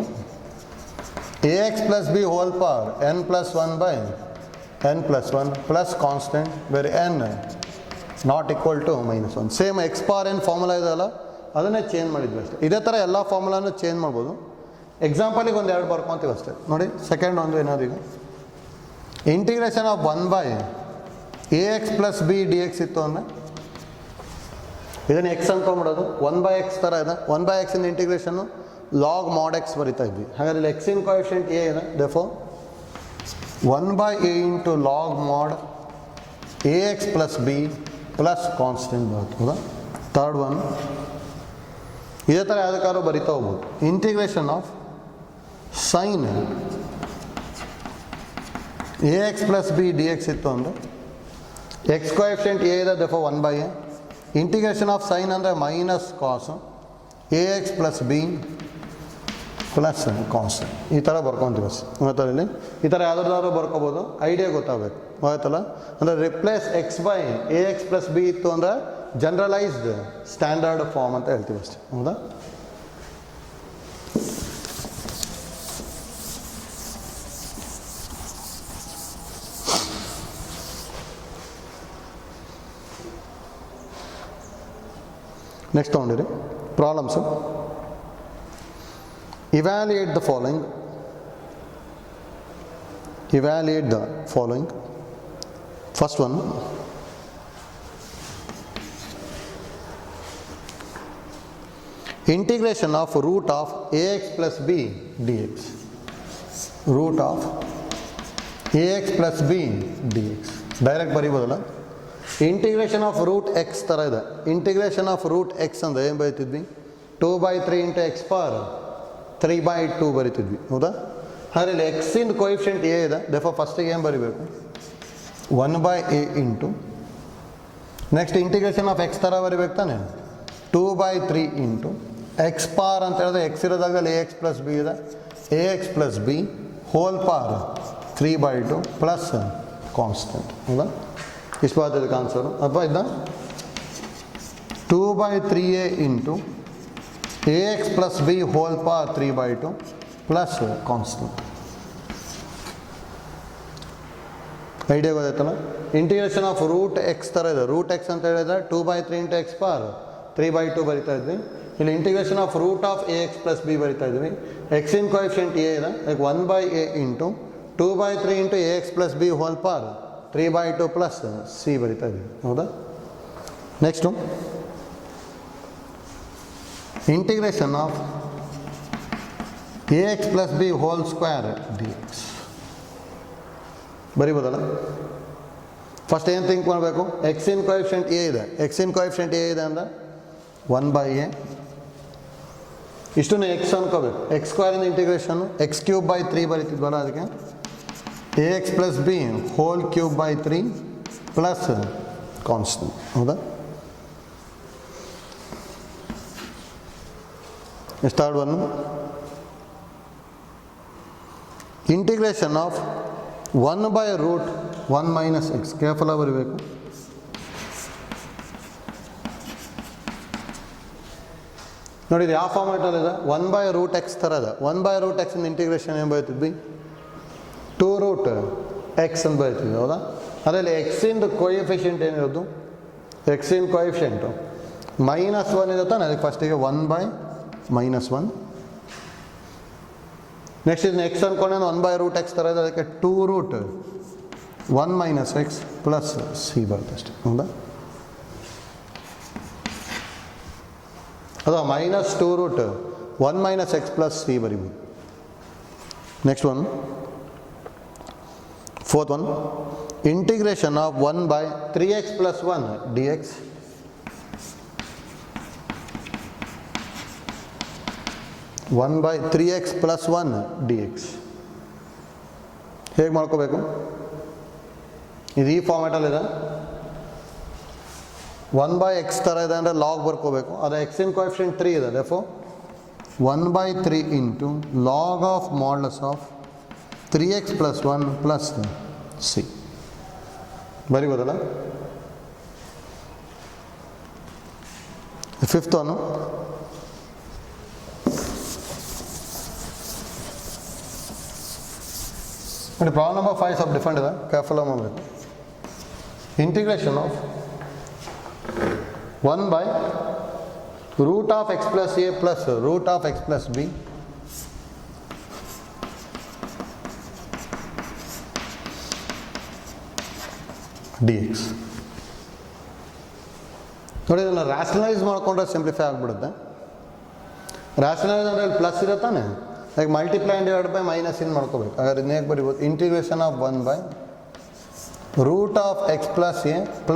A X plus B whole power N plus 1/n+1 plus constant where N not equal to -1. Same X power N formula ಇದೆಯಲ್ಲ, ಅದನ್ನೇ ಚೇಂಜ್ ಮಾಡಿದ್ವಿ ಅಷ್ಟೇ. ಇದೇ ಥರ ಎಲ್ಲ ಫಾರ್ಮುಲಾನು ಚೇಂಜ್ ಮಾಡ್ಬೋದು. ಎಕ್ಸಾಂಪಲಿಗೆ ಒಂದು ಎರಡು ಬರ್ಕೊತೀವಿ ಅಷ್ಟೇ. ನೋಡಿ, ಸೆಕೆಂಡ್ ಒಂದು ಏನಾದ್ರು ಈಗ integration of 1/a A X plus b d x ಇತ್ತು ಅಂದರೆ ಇದನ್ನು ಎಕ್ಸ್ ಅಂದ್ಕೊಂಬಿಡೋದು. 1/x ಥರ ಇದೆ. 1/x ಇಂದ ಇಂಟಿಗ್ರೇಷನ್ನು ಲಾಗ್ ಮಾಡ್ ಎಕ್ಸ್ ಬರಿತಾ ಇದ್ವಿ. ಹಾಗಾದ್ರೆ ಇಲ್ಲಿ ಎಕ್ಸಿನ ಕೋಎಫಿಷಿಯೆಂಟ್ ಎ ಇದೆ, ದೇರ್ಫೋರ್ 1/a ಇಂಟು ಲಾಗ್ ಮಾಡ್ A X plus B plus constant ಬರುತ್ತೆ. ಹೌದಾ? ಥರ್ಡ್ ಒನ್ ಇದೇ ಥರ ಯಾವುದಕ್ಕಾದ್ರೂ ಬರಿತಾ ಹೋಗ್ಬೋದು. Integration of sine A X plus b d x ಇತ್ತು ಅಂದರೆ ಎಕ್ಸ್ ಕೋಎಫಿಷಿಯೆಂಟ್ ಎ ಇದೆ, therefore 1/a. Integration of sine ಅಂದರೆ ಮೈನಸ್ ಕಾಸು A X plus B plus constant. ಈ ಥರ ಬರ್ಕೊತೀವಿ ಅಷ್ಟೇ. ಗೊತ್ತಾ? ಇಲ್ಲಿ ಈ ಥರ ಯಾವುದಾದ್ರು ಬರ್ಕೋಬೋದು. ಐಡಿಯಾ ಗೊತ್ತಾಗಬೇಕು. ಆಯ್ತಲ್ಲ? ಅಂದರೆ replace x by a X plus b ಇತ್ತು ಅಂದರೆ ಜನರಲೈಸ್ಡ್ ಸ್ಟ್ಯಾಂಡರ್ಡ್ ಫಾರ್ಮ್ ಅಂತ ಹೇಳ್ತೀವಿ ಅಷ್ಟೇ. ಹೌದಾ? ನೆಕ್ಸ್ಟ್ ತೊಗೊಂಡಿರಿ problems. Evaluate the following. Evaluate the following. First one, integration of root of ax plus b dx. Root of ax plus b dx. Direct ಬರಿಬೋದಲ್ಲ. Integration of root x ಥರ ಇದೆ. Integration of root x ಅಂದರೆ ಏನು ಬರೀತಿದ್ವಿ, 2/3 into x power 3/2 ಬರಿತಿದ್ವಿ. ಹೌದಾ? ಹಾಗಾದ್ರೆ ಇಲ್ಲಿ ಎಕ್ಸಿಂದು ಕೋಎಫಿಷಿಯೆಂಟ್ ಎ ಇದೆ, ದೇರ್ಫೋರ್ ಫಸ್ಟಿಗೆ ಏನು ಬರಿಬೇಕು, 1/a into next integration of x ಥರ ಬರಿಬೇಕು ತಾನೆ, 2/3 ಇಂಟು ಎಕ್ಸ್ ಪವರ್ ಅಂತ ಹೇಳಿದ್ರೆ ಎಕ್ಸ್ ಇರೋದಾಗಲಿ ಎ ಎಕ್ಸ್ ಪ್ಲಸ್ ಬಿ ಇದೆ, a X plus B whole power 3/2 plus constant. ಹೌದಾ? ಇಷ್ಟು ಬರ್ತದೆ ಆನ್ಸರು. ಅಥವಾ ಇದನ್ನ 2/3a into A X plus B whole power 3/2 plus constant. Idea ಗೊತ್ತಾಯ್ತಲ್ಲ? ಇಂಟಿಗ್ರೇಷನ್ ಆಫ್ ರೂಟ್ ಎಕ್ಸ್ ಥರ ಇದೆ. ರೂಟ್ ಎಕ್ಸ್ ಅಂತ ಹೇಳಿದ್ರೆ 2/3 ಇಂಟು ಎಕ್ಸ್ ಪವರ್ 3/2 ಬರಿತಾ ಇದ್ವಿ. ಇಲ್ಲಿ integration of root of a X plus b ಬರಿತಾ ಇದ್ವಿ. ಎಕ್ಸಿನ್ ಕೋಎಫಿಷಿಯೆಂಟ್ ಎ ಇದೆ, like 1/a into 2/3 into A X plus B whole power 3/2 plus c ಬರಿತಾ ಇದ್ವಿ. ಹೌದಾ? Next integration of a X plus B whole square d x ಬರಿಬೋದಲ್ಲ. First ಏನು think ಮಾಡಬೇಕು, ಎಕ್ಸಿನ್ ಕೋಎಫಿಷಿಯೆಂಟ್ ಎ ಇದೆ. ಎಕ್ಸಿನ್ ಕೋಎಫಿಷಿಯೆಂಟ್ ಎ ಇದೆ ಅಂದರೆ 1/a ಇಷ್ಟನ್ನು ಎಕ್ಸ್ ಅನ್ಕೋಬೇಕು. ಎಕ್ಸ್ ಸ್ಕ್ವೇರಿಂದ ಇಂಟಿಗ್ರೇಷನ್ನು x³ 3 ಬರಿತಿದ್ವಲ್ಲ, ಅದಕ್ಕೆ a X plus B whole cube plus constant. ಹೌದಾ? Third one integration of 1/√1 minus x. ಕೇರ್ಫುಲ್ಲಾಗಿ ಬರೀಬೇಕು. ನೋಡಿ ಇದು ಯಾವ ಫಾರ್ಮ್ಯಾಟಲ್ಲಿದೆ, 1/√x ಥರ ಇದೆ. 1/√x ಇಂಟಿಗ್ರೇಷನ್ ಏನು ಬರೀತಿದ್ವಿ, 2√x ಅಂತ ಬರೀತಿದ್ವಿ, ಹೌದಾ? ಅದರಲ್ಲಿ ಎಕ್ಸಿಂದು ಕೋಎಫಿಷಿಯಂಟ್ ಏನಿರೋದು, ಎಕ್ಸಿನ ಕೋಎಫಿಷಿಯಂಟು -1 ಇದೆ ತಾನೆ. ಅದಕ್ಕೆ ಫಸ್ಟಿಗೆ 1/-1. ನೆಕ್ಸ್ಟ್ ಇದನ್ನ ಎಕ್ಸ್ ಅಂದ್ಕೊಂಡೆ 1/√x ಥರ ಇದೆ, ಅದಕ್ಕೆ 2√1 ಮೈನಸ್ ಎಕ್ಸ್ ಪ್ಲಸ್ ಸಿ ಬರುತ್ತೆ ಅಷ್ಟೇ, ಹೌದಾ? ಅದು -2√1 ಮೈನಸ್ ಎಕ್ಸ್ ಪ್ಲಸ್ ಸಿ ಬರೀಬೋದು. Next one, fourth one, integration of 1/3x + 1 dx. (1 by 3x plus 1 dx) ಹೇಗೆ ಮಾಡ್ಕೋಬೇಕು, ಇದು ಈ ಫಾರ್ಮ್ಯಾಟಲ್ಲಿದೆ. 1/x ಥರ ಇದೆ ಅಂದರೆ ಲಾಗ್ ಬರ್ಕೋಬೇಕು. ಅದು ಎಕ್ಸಿನ ಕೋಎಫಿಷಿಯಂಟ್ 3 ಇದೆ, therefore 1/3 into log of modulus of 3x + 1 plus c ಬರಿಬೋದಲ್ಲ. ಫಿಫ್ತ್ ಒನ್, ನೋಡಿ ಪ್ರಾಬ್ಲಮ್ ನಂಬರ್ 5 ಸ್ವಲ್ಪ ಡಿಫ್ರೆಂಟ್ ಇದೆ, ಕೇರ್ಫುಲ್ ಆಗಿ ಮಾಡಬೇಕು. Integration of 1/√(x + a + √(x + b) dx. ನೋಡಿ ಇದನ್ನು ರ್ಯಾಷನಲೈಸ್ ಮಾಡಿಕೊಂಡ್ರೆ ಸಿಂಪ್ಲಿಫೈ ಆಗಿಬಿಡುತ್ತೆ. ರ್ಯಾಷನಲೈಸ್ ಅಂದರೆ ಇಲ್ಲಿ ಪ್ಲಸ್ ಇದೆ ತಾನೆ, like multiply and divide by minus in ಮಾಡ್ಕೋಬೇಕು. ಹಾಗಾದ್ರೆ ಇದನ್ನ ಹೇಗೆ ಬರೀಬೋದು, integration of 1/√(x + a +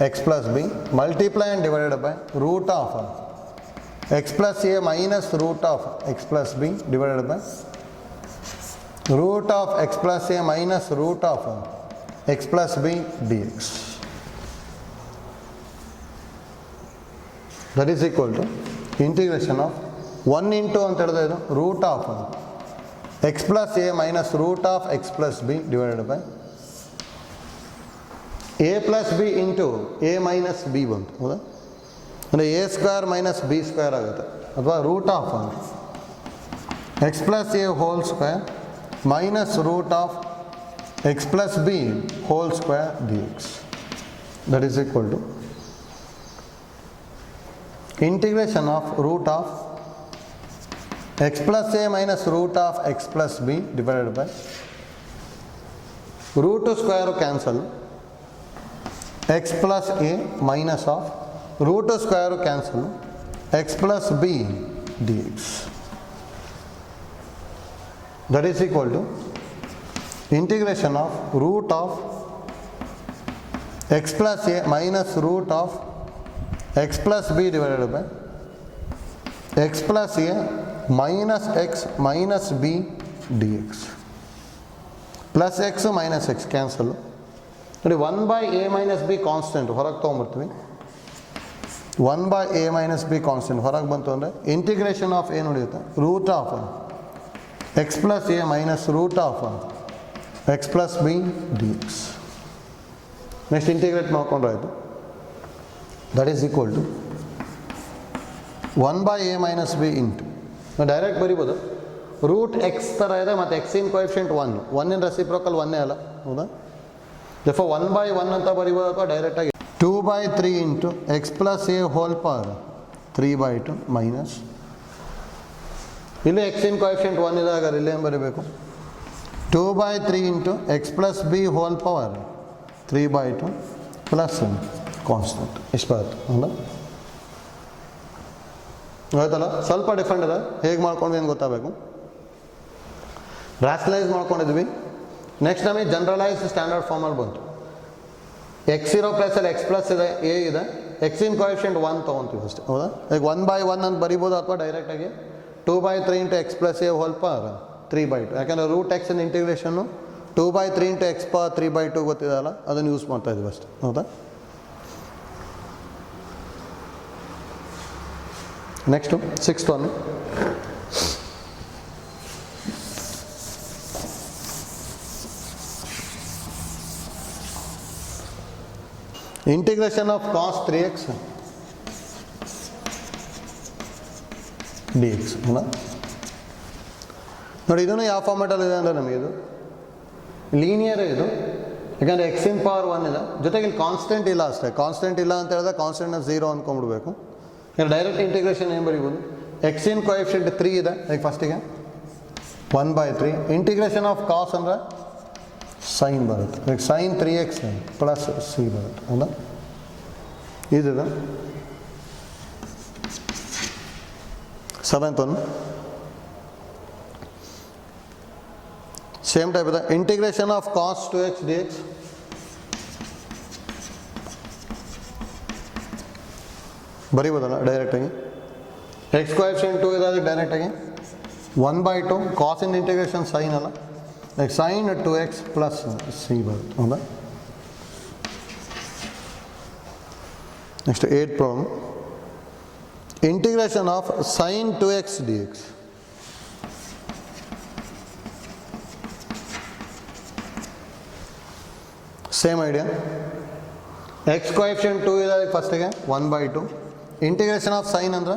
√(x + b) multiply and divided by √(x + a minus √(x + b) divided by √(x + a minus √(x + b) dx. That is equal to integration of 1 into ಅಂತ ಹೇಳಿದ್ರೆ ಇದು √(x + a minus √(x + b) divided by a + b into a minus b ಬಂತು, ಹೌದಾ? ಅಂದರೆ a² minus b² ಆಗುತ್ತೆ, ಅಥವಾ √(x + a whole square minus √(x + b whole square dx. That is equal to integration of √(x + a minus √(x + b) divided by √² cancel, x + a minus of √² cancel x + b dx. That is equal to integration of √(x + a minus √(x + b) divided by x + a minus x minus b dx. Plus x minus x cancel. ನೋಡಿ 1/a - b constant ಹೊರಗೆ ತೊಗೊಂಬರ್ತೀವಿ. 1/a - b constant ಹೊರಗೆ ಬಂತು ಅಂದರೆ integration of ಏನು ಉಳಿಯುತ್ತೆ, √(x + a minus √(x + b dx. Next integrate ಮಾಡ್ಕೊಂಡ್ರೆ ಆಯಿತು. That is equal to 1/a - b into, ನಾವು ಡೈರೆಕ್ಟ್ ಬರಿಬೋದು, √(x ಥರ ಇದೆ ಮತ್ತು ಎಕ್ಸಿನ ಕೋಎಫಿಷಿಯಂಟ್ 1, 1 ರೆಸಿಪ್ರೋಕಲ್ 1 ಅಲ್ಲ, ಹೌದಾ? therefore 1/1 ಅಂತ ಬರಿಬೋದು, ಅಥವಾ ಡೈರೆಕ್ಟಾಗಿ 2/3 into x + a whole power 3/2 minus, ಇಲ್ಲಿ ಎಕ್ಸಿನ ಕೋಎಫಿಷಿಯಂಟ್ 1 ಇದೆ, ಹಾಗಾದ್ರೆ ಇಲ್ಲೇನು ಬರೀಬೇಕು, 2/3 into x + b hole power 3/2 plus constant. ಇಷ್ಟು ಬರುತ್ತೆ, ಹೌದಾ? ಆಯ್ತಲ್ಲ, ಸ್ವಲ್ಪ ಡಿಫ್ರೆಂಟ್ ಇದೆ, ಹೇಗೆ ಮಾಡ್ಕೊಂಡ್ವಿ ಏನು ಗೊತ್ತಾಗಬೇಕು. ರ್ಯಾಷನಲೈಸ್ ಮಾಡ್ಕೊಂಡಿದ್ವಿ. ನೆಕ್ಸ್ಟ್ ನಮಗೆ ಜನರಲೈಸ್ ಸ್ಟ್ಯಾಂಡರ್ಡ್ ಫಾರ್ಮಲ್ಲಿ ಬಂತು. ಎಕ್ಸ್ ಇರೋ ಪ್ಲೇಸಲ್ಲಿ x ಪ್ಲಸ್ ಇದೆ, a ಇದೆ, ಎಕ್ಸಿನ ಕೋಎಫಿಷಿಯಂಟ್ 1 ತೊಗೊತೀವಿ ಅಷ್ಟೇ, ಹೌದಾ? ಈಗ 1/1 ಅಂತ ಬರಿಬೋದು, ಅಥವಾ ಡೈರೆಕ್ಟಾಗಿ 2/3 into x + a whole power 3/2. ಯಾಕಂದರೆ √(x) ಇಂಟಿಗ್ರೇಷನ್ನು 2/3 ಇಂಟು x ಪವರ್ 3/2 ಗೊತ್ತಿದೆಯಲ್ಲ, ಅದನ್ನು ಯೂಸ್ ಮಾಡ್ತಾ ಇದ್ದೀವಿ ಅಷ್ಟೇ, ಹೌದಾ? Next 6th one. Integration of cos 3x dx ಅಲ್ಲ ನೋಡಿ, ಇದನ್ನು ಯಾವ ಫಾರ್ಮೆಟಲ್ಲಿ ಇದೆ ಅಂದರೆ ನಮಗೆ ಇದು ಲೀನಿಯರ್ ಇದು, ಯಾಕಂದರೆ ಎಕ್ಸಿನ್ ಪವರ್ 1 ಇದೆ, ಜೊತೆಗೆ ಇಲ್ಲಿ ಕಾನ್ಸ್ಟೆಂಟ್ ಇಲ್ಲ ಅಷ್ಟೇ. ಕಾನ್ಸ್ಟೆಂಟ್ ಇಲ್ಲ ಅಂತ ಹೇಳಿದ್ರೆ ಕಾನ್ಸ್ಟೆಂಟ್ನ 0 ಅಂದ್ಕೊಂಡ್ಬಿಡ್ಬೇಕು. ಯಾಕಂದರೆ ಡೈರೆಕ್ಟ್ ಇಂಟಿಗ್ರೇಷನ್ ಏನು ಬರೀಬೋದು, ಎಕ್ಸಿನ್ ಕೋಎಫಿಷಿಯಂಟ್ 3 ಇದೆ, ಈಗ ಫಸ್ಟಿಗೆ 1/3 ಇಂಟಿಗ್ರೇಷನ್ ಆಫ್ ಕಾಸ್ ಅಂದರೆ ಸೈನ್ ಬರುತ್ತೆ, ಈಗ ಸೈನ್ 3x ಪ್ಲಸ್ ಸಿ ಬರುತ್ತೆ ಅಲ್ಲ. ಇದಿದೆ 7th one. ಸೇಮ್ ಟೈಪ್ ಇದೆ, integration of cos 2x dx. ಬರೀಬೋದಲ್ಲ ಡೈರೆಕ್ಟಾಗಿ, ಎಕ್ಸ್ ಕೋಎಫಿಷಿಯಂಟ್ 2 ಇದೆ, ಅದಕ್ಕೆ ಡೈರೆಕ್ಟಾಗಿ 1/2 ಕಾಸಿಂದ ಇಂಟಿಗ್ರೇಷನ್ ಸೈನ್ ಅಲ್ಲ, like sine 2x plus C ಬರುತ್ತೆ ಹೌದಾ. Next 8th problem, integration of sine 2x dx. Same idea, x coefficient 2 ಇದೆ, ಫಸ್ಟಿಗೆ 1/2 ಇಂಟಿಗ್ರೇಷನ್ ಆಫ್ ಸೈನ್ ಅಂದರೆ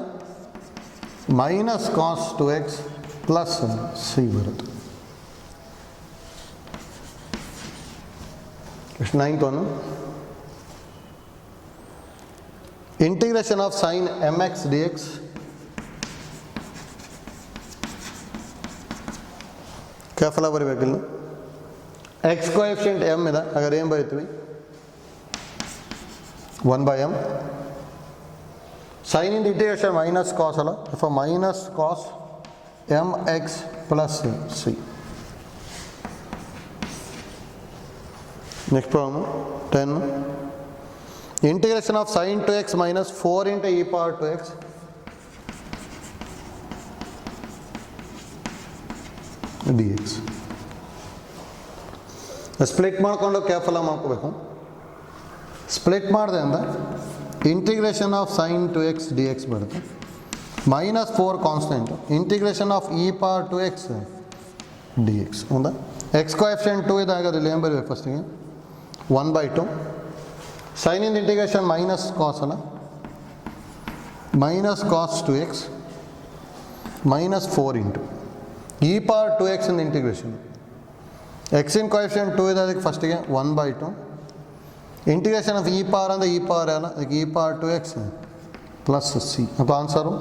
minus cos 2x plus C ಬರುತ್ತೆ. ಎಷ್ಟು 9th one, integration of sine mx dx. Careful ಆಗಿ ಬರೀಬೇಕಿಲ್ಲ, X coefficient m ಇದೆ, ಹಾಗಾದ್ರೆ ಏನು ಬರೀತೀವಿ 1/m. ಸೈನ್ ಇಂದ ಇಂಟಿಗ್ರೇಷನ್ ಮೈನಸ್ ಕಾಸ್ ಅಲ್ಲ, ಅಥವಾ minus cos mx plus C. Next problem 10, integration of sine 2x minus 4 into e power 2x. dx. Split ಮಾಡಿಕೊಂಡು ಕೇರ್ಫುಲ್ಲಾಗಿ ಮಾಡ್ಕೋಬೇಕು. ಸ್ಪ್ಲಿಟ್ ಮಾಡಿದೆ ಅಂದರೆ integration of sine 2x dx ಬರುತ್ತೆ, minus 4 constant integration of e power 2x dx ಹೌದಾ. X coefficient 2 ಇದೆ, ಹಾಗಾದ್ರೆ ಏನು ಬರಬೇಕು ಫಸ್ಟಿಗೆ 1/2 ಸೈನಿಂದ ಇಂಟಿಗ್ರೇಷನ್ ಮೈನಸ್ ಕಾಸ್ ಅಲ್ಲ, minus cos 2x minus 4 into e power 2x ಇಂದ ಇಂಟಿಗ್ರೇಷನ್. ಎಕ್ಸಿನ್ ಕೋಎಫಿಷಿಯಂಟ್ 2 ಇದೆ, ಅದಕ್ಕೆ ಫಸ್ಟಿಗೆ 1/2 ಇಂಟಿಗ್ರೇಷನ್ ಆಫ್ e power ಅಂದರೆ e power ಅಲ್ಲ, ಅದಕ್ಕೆ e power 2x plus c. ಅದು answer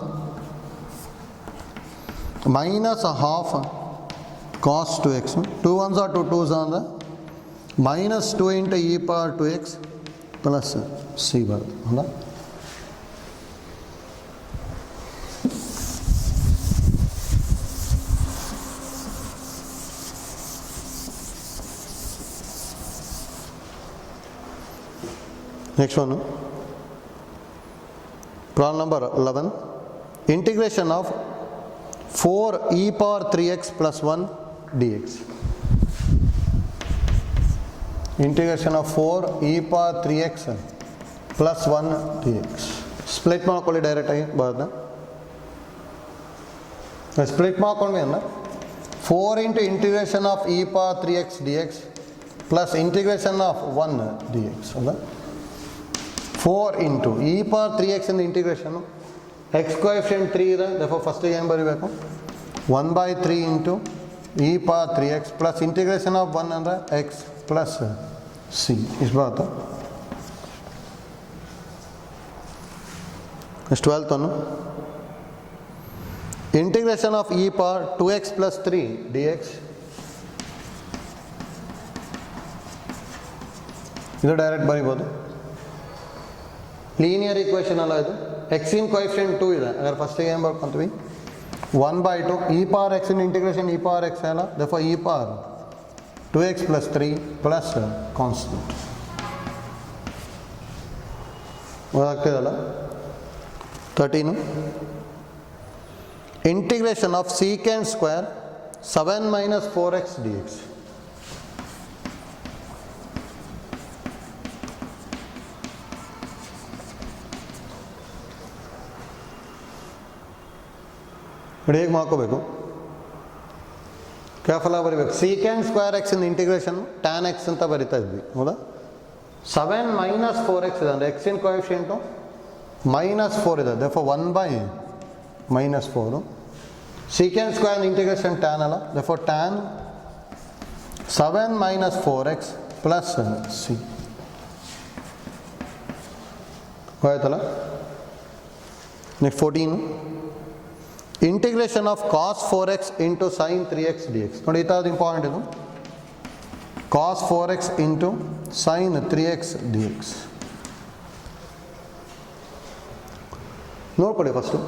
minus half cos 2x, 2 1s are 2 2s ಅಂದರೆ minus 2 into e power 2x plus C ಬರುತ್ತೆ ಅಲ್ಲ. Next one, problem number 11, integration of 4 e power 3x plus 1 dx. Integration of 4 e power 3x plus 1 dx. Split ಮಾಡ್ಕೊಳ್ಳಿ ಡೈರೆಕ್ಟಾಗಿ ಬರೋದನ್ನ. Split ಮಾಡ್ಕೊಂಡ್ವಿ ಅಂದ್ರೆ 4 into integration of e power 3x dx plus integration of 1 dx ಅಲ್ಲ. 4 into e power 3x ಇಂದ integration, X coefficient 3 ಇದೆ, ದಫೋ ಫಸ್ಟಿಗೆ ಏನು ಬರೀಬೇಕು 1/3 into e power 3x plus integration of 1 ಅಂದರೆ x ಪ್ಲಸ್ ಸಿ. ಇಷ್ಟು ಬರುತ್ತೆ. Next 12th one, integration of e power 2x plus 3 dx. ಇದು ಡೈರೆಕ್ಟ್ ಬರೀಬೋದು, ಲೀನಿಯರ್ ಈಕ್ವೇಷನ್ ಅಲ್ಲ ಇದು. ಎಕ್ಸಿನ್ ಕೋಎಫಿಷಿಯಂಟ್ 2 ಇದೆ, ಅದ್ರ ಫಸ್ಟಿಗೆ ಏನು ಬರ್ಕೊಂತೀವಿ 1/2 e power x in integration e power x ಅಲ್ಲ, therefore e power 2x plus 3 plus constant. ಗೊತ್ತಾಗ್ತಿದಲ್ಲ. 13, integration of secant square 7 minus 4x dx. ನೋಡಿ ಹೇಗೆ ಮಾಡ್ಕೋಬೇಕು, ಕೇರ್ಫುಲ್ಲಾಗಿ ಬರೀಬೇಕು. ಸೀಕೆಂಡ್ ಸ್ಕ್ವೇರ್ ಎಕ್ಸ್ ಇಂದ ಇಂಟಿಗ್ರೇಷನ್ ಟ್ಯಾನ್ ಎಕ್ಸ್ ಅಂತ ಬರಿತಾ ಇದ್ವಿ, ಹೌದಾ? 7 - 4x ಇದೆ ಅಂದರೆ ಎಕ್ಸಿನ ಕೋಎಫಿಷಿಯಂಟು -4 ಇದೆ, therefore 1 - 4. Secant square integration tan ಅಲ್ಲ, therefore tan 7 - 4x plus C. ಹೋಯ್ತಲ್ಲ? Next 14 integration of cos 4x into sine 3x dx. ನೋಡಿ ಈ ಥರದ್ದು ಇಂಪಾರ್ಟೆಂಟ್ ಇದು, cos 4x into sine 3x dx. ನೋಡ್ಕೊಳ್ಳಿ first,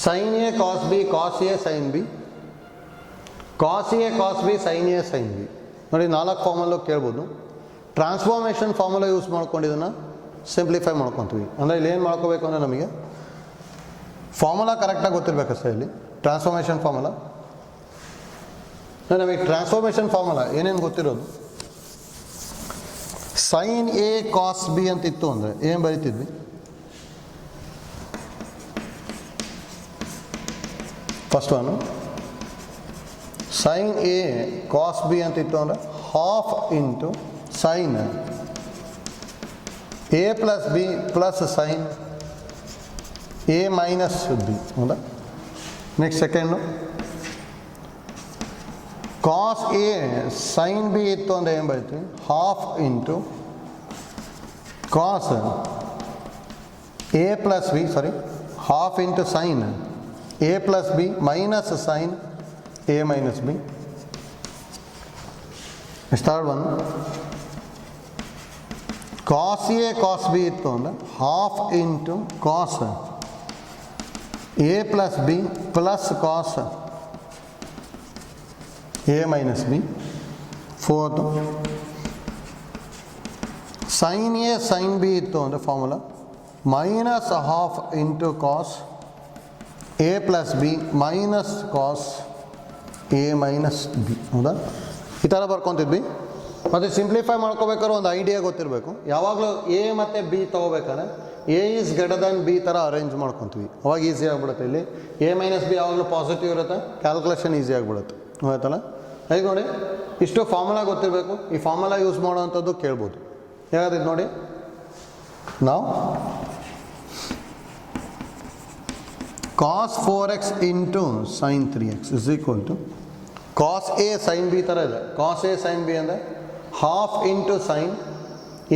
sine A cos B cos A sine B, cos A cos B sine A sine B. ನೋಡಿ 4 ಫಾರ್ಮಲ್ಲೂ ಕೇಳ್ಬೋದು. Transformation formula use ಮಾಡ್ಕೊಂಡು ಇದನ್ನು simplify ಮಾಡ್ಕೊತೀವಿ. ಅಂದರೆ ಇಲ್ಲಿ ಏನು ಮಾಡ್ಕೋಬೇಕು ಅಂದರೆ ನಮಗೆ ಫಾರ್ಮುಲಾ ಕರೆಕ್ಟಾಗಿ ಗೊತ್ತಿರಬೇಕಷ್ಟೇ. ಇಲ್ಲಿ ಟ್ರಾನ್ಸ್ಫಾರ್ಮೇಷನ್ ಫಾರ್ಮುಲಾ, ನಮಗೆ ಟ್ರಾನ್ಸ್ಫಾರ್ಮೇಷನ್ ಫಾರ್ಮುಲಾ ಏನೇನು ಗೊತ್ತಿರೋದು, ಸೈನ್ ಎ ಕಾಸ್ ಬಿ ಅಂತಿತ್ತು ಅಂದರೆ ಏನು ಬರೀತಿದ್ವಿ, first one sine A cos B ಅಂತಿತ್ತು ಅಂದರೆ half into sine A plus B plus sine A minus B, ಹೌದಾ? Next second cos A sine B ಇತ್ತು ಅಂದರೆ ಏನು ಬರೀತೀವಿ, half into cos A plus B, sorry half into sine A plus B minus sine A minus B. Third one cos A cos B ಇತ್ತು ಅಂದರೆ half into cos A plus B plus cos A minus B. Fourth sine A sine B ಇತ್ತು ಅಂದರೆ formula minus half into cos A plus B minus cos A minus B, ಹೌದಾ? ಈ ಥರ ಬರ್ಕೊತಿದ್ವಿ. ಮತ್ತು simplify ಮಾಡ್ಕೋಬೇಕಾದ್ರೆ ಒಂದು idea ಗೊತ್ತಿರಬೇಕು. ಯಾವಾಗಲೂ A ಮತ್ತು ಬಿ ತೊಗೋಬೇಕಾದ್ರೆ A is greater than B ಥರ ಅರೇಂಜ್ ಮಾಡ್ಕೊತೀವಿ, ಅವಾಗ ಈಸಿ ಆಗಿಬಿಡುತ್ತೆ. ಇಲ್ಲಿ ಎ ಮೈನಸ್ ಬಿ ಯಾವಾಗಲೂ ಪಾಸಿಟಿವ್ ಇರುತ್ತೆ, ಕ್ಯಾಲ್ಕುಲೇಷನ್ ಈಸಿ ಆಗಿಬಿಡುತ್ತೆ, ಆಯ್ತಲ್ಲ? ಈಗ ನೋಡಿ ಇಷ್ಟು ಫಾರ್ಮುಲಾ ಗೊತ್ತಿರಬೇಕು. ಈ ಫಾರ್ಮುಲಾ ಯೂಸ್ ಮಾಡೋವಂಥದ್ದು ಕೇಳ್ಬೋದು. ಹೇಗಾದ್ರೆ ನೋಡಿ, ನಾವು cos 4x into sine 3x is equal to cos A sine B ಥರ ಇದೆ. ಕಾಸ್ ಎ ಸೈನ್ ಬಿ ಅಂದರೆ half into sine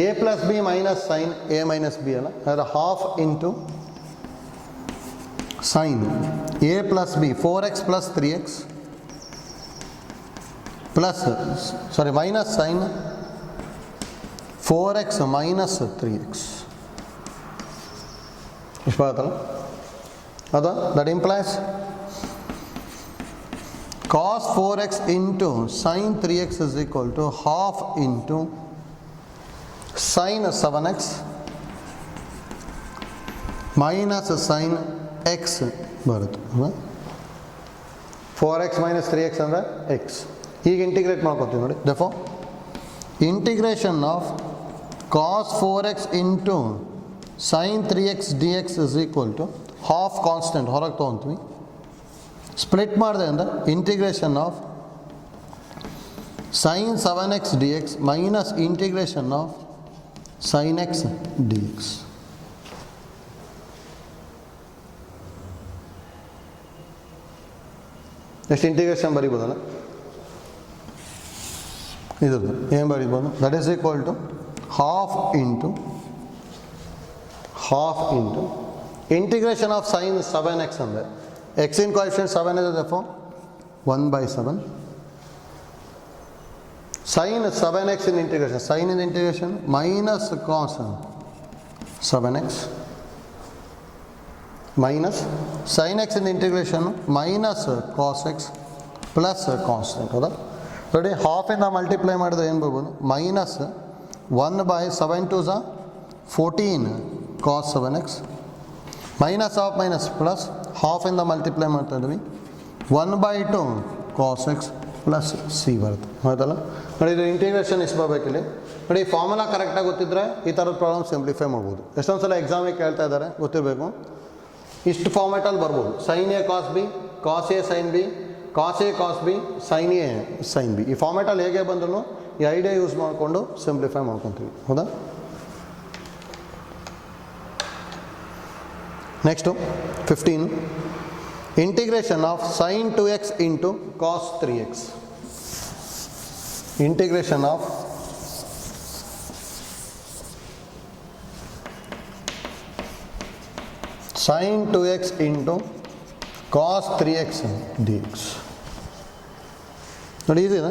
A plus B minus sine A minus B ಅಲ್ಲ, ಅಂದರೆ half into sine A plus B 4x plus 3x plus sorry minus sine 4x minus 3x. ಇಷ್ಟು ಬರುತ್ತಲ್ಲ ಅದು. That implies cos 4x into sin 3x is equal to half into sin 7x minus sin x ಬರುತ್ತೆ. 4x minus 3x ಅಂದರೆ x. ಈಗ integrate ಮಾಡ್ಕೊತೀವಿ ನೋಡಿ. therefore integration of cos 4x into sin 3x dx is equal to half constant ಹೊರಗೆ ತೊಗೊತೀವಿ. Split ಮಾಡಿದೆ ಅಂದರೆ integration of sine 7x dx minus integration of sine X dx. ಎಷ್ಟು integration ಬರೀಬೋದಲ್ಲ ಇದ್ರದ್ದು, ಏನು ಬರೀಬೋದು, that is equal to half into integration of sine 7x ಅಂದರೆ x in coefficient 7 is therefore 1/7 sin 7x in integration, sin in integration minus cos 7x minus sin x in integration minus cos x plus constant, ಹೌದಾ? ನೋಡಿ half ಇಂದ multiply ಮಾಡಿದ್ರೆ ಏನು ಬರ್ಬೋದು, minus 1/7 2 14 cos 7x minus of minus plus half ಇಂದ multiply ಮಾಡ್ತಾ ಇದ್ವಿ 1/2 cos x plus C ಬರುತ್ತೆ, ಹೌದಲ್ಲ? ನೋಡಿ ಇದು ಇಂಟಿಗ್ರೇಷನ್ ಎಷ್ಟು ಬರಬೇಕಿಲ್ಲಿ ನೋಡಿ. ಫಾರ್ಮುಲಾ ಕರೆಕ್ಟಾಗಿ ಗೊತ್ತಿದ್ದರೆ ಈ ಥರದ ಪ್ರಾಬ್ಲಮ್ ಸಿಂಪ್ಲಿಫೈ ಮಾಡ್ಬೋದು. ಎಷ್ಟೊಂದು ಸಲ ಎಕ್ಸಾಮಿಗೆ ಕೇಳ್ತಾ ಇದ್ದಾರೆ, ಗೊತ್ತಿರಬೇಕು. ಇಷ್ಟು ಫಾರ್ಮ್ಯಾಟಲ್ಲಿ ಬರ್ಬೋದು. Sine A cos B, cos A sine B, cos A cos B, sine A sine B. ಈ ಫಾರ್ಮ್ಯಾಟಲ್ಲಿ ಹೇಗೆ ಬಂದರೂ ಈ ಐಡಿಯಾ ಯೂಸ್ ಮಾಡಿಕೊಂಡು ಸಿಂಪ್ಲಿಫೈ ಮಾಡ್ಕೊತೀವಿ. ಹೌದಾ? Next 15 integration of sine 2x into cos 3x. Integration of sin 2x into cos 3x dx. ನೋಡಿ ಇದೆಯಾ?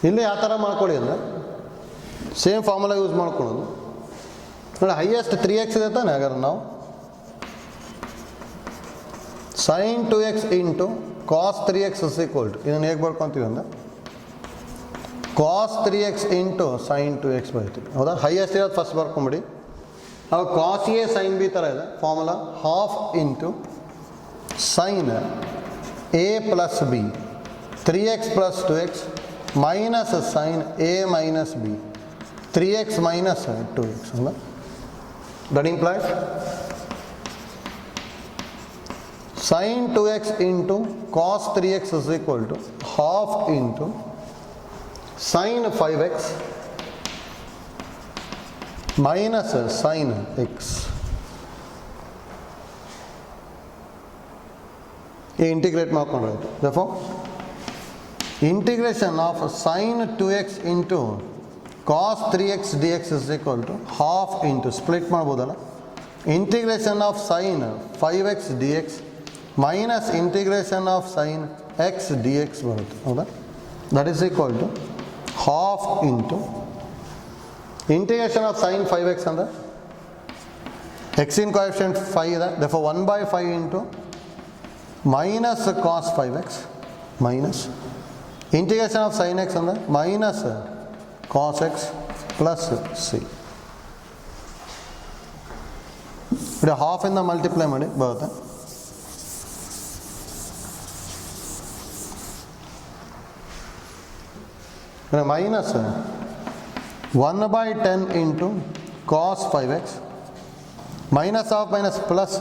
ಇಲ್ಲಿ ಯಾವ ಥರ ಮಾಡ್ಕೊಳ್ಳಿ ಅಂದರೆ ಸೇಮ್ ಫಾರ್ಮುಲಾ ಯೂಸ್ ಮಾಡ್ಕೊಳ್ಳೋದು. ನೋಡಿ ಹೈಯೆಸ್ಟ್ 3x ಇದೆ ತಾನೆ. ಹಾಗಾದ್ರೆ ನಾವು sin 2x into cos 3x is equal to ಇದನ್ನು ಹೇಗೆ ಬರ್ಕೊತೀವಿ ಅಂದರೆ cos 3x into sin 2x ಬರ್ತೀವಿ. ಹೌದಾ? ಹೈಯೆಸ್ಟ್ ಇರೋದು ಫಸ್ಟ್ ಬರ್ಕೊಂಬಿಡಿ. ಅವಾಗ ಕಾಸ್ ಎ ಸೈನ್ ಬಿ ಥರ ಇದೆ formula. Half into sine A plus B 3x plus 2x minus sine A minus B 3x minus 2x. ಅಲ್ಲ, that implies sine 2x into cos 3x is equal to half into sine 5x minus sine X. Integrate ಮಾಡ್ಕೊಂಡ್ರಾಯ್ತು. Therefore integration of sine 2x into cos 3x dx is equal to half into split ಮಾಡ್ಬೋದಲ್ಲ, integration of sine 5x dx minus integration of sine X dx ಬರುತ್ತೆ. ಹೌದಾ? That is equal to half into integration of sine 5x ಅಂದರೆ ಎಕ್ಸಿನ್ coefficient 5 ಇದೆ. Therefore 1/5 into minus cos 5x minus integration of sine X ಅಂದರೆ minus cos X plus C. ಇದು ಹಾಫಿಂದ multiply ಮಾಡಿ ಬರುತ್ತೆ. Minus 1/10 into cos 5x minus of minus plus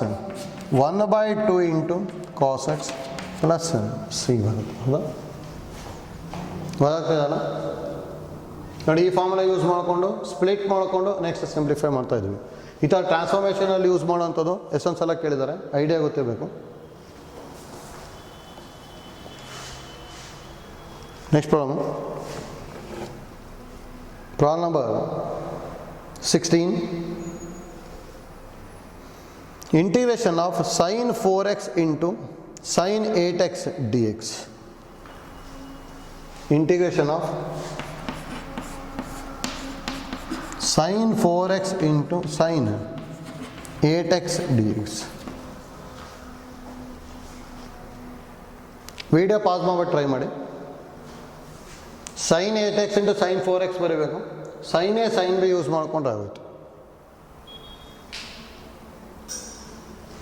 1/2 into cos X plus C ಬರುತ್ತೆ. ಹೌದಾ? ಬರೋಕ್ಕಾಗಲ್ಲ ನೋಡಿ. ಈ ಫಾರ್ಮುಲಾ ಯೂಸ್ ಮಾಡಿಕೊಂಡು ಸ್ಪ್ಲಿಟ್ ಮಾಡಿಕೊಂಡು ನೆಕ್ಸ್ಟ್ ಸಿಂಪ್ಲಿಫೈ ಮಾಡ್ತಾ ಇದ್ವಿ. ಈ ಥರ ಟ್ರಾನ್ಸ್ಫಾರ್ಮೇಷನಲ್ಲಿ ಯೂಸ್ ಮಾಡೋವಂಥದ್ದು ಎಷ್ಟೊಂದು ಸಲ ಕೇಳಿದ್ದಾರೆ, ಐಡಿಯಾ ಗೊತ್ತಿರಬೇಕು. Next problem number 16 integration of sine 4x into sine 8x dx. Integration of sine 4x into sine 8x dx. Video pause ಮಾಡ್ಬಿಟ್ಟು ಟ್ರೈ ಮಾಡಿ. Sine 8x into sine 4x ಬರೀಬೇಕು. Sine A sine B use ಮಾಡ್ಕೊಂಡ್ರೆ ಆಗುತ್ತೆ.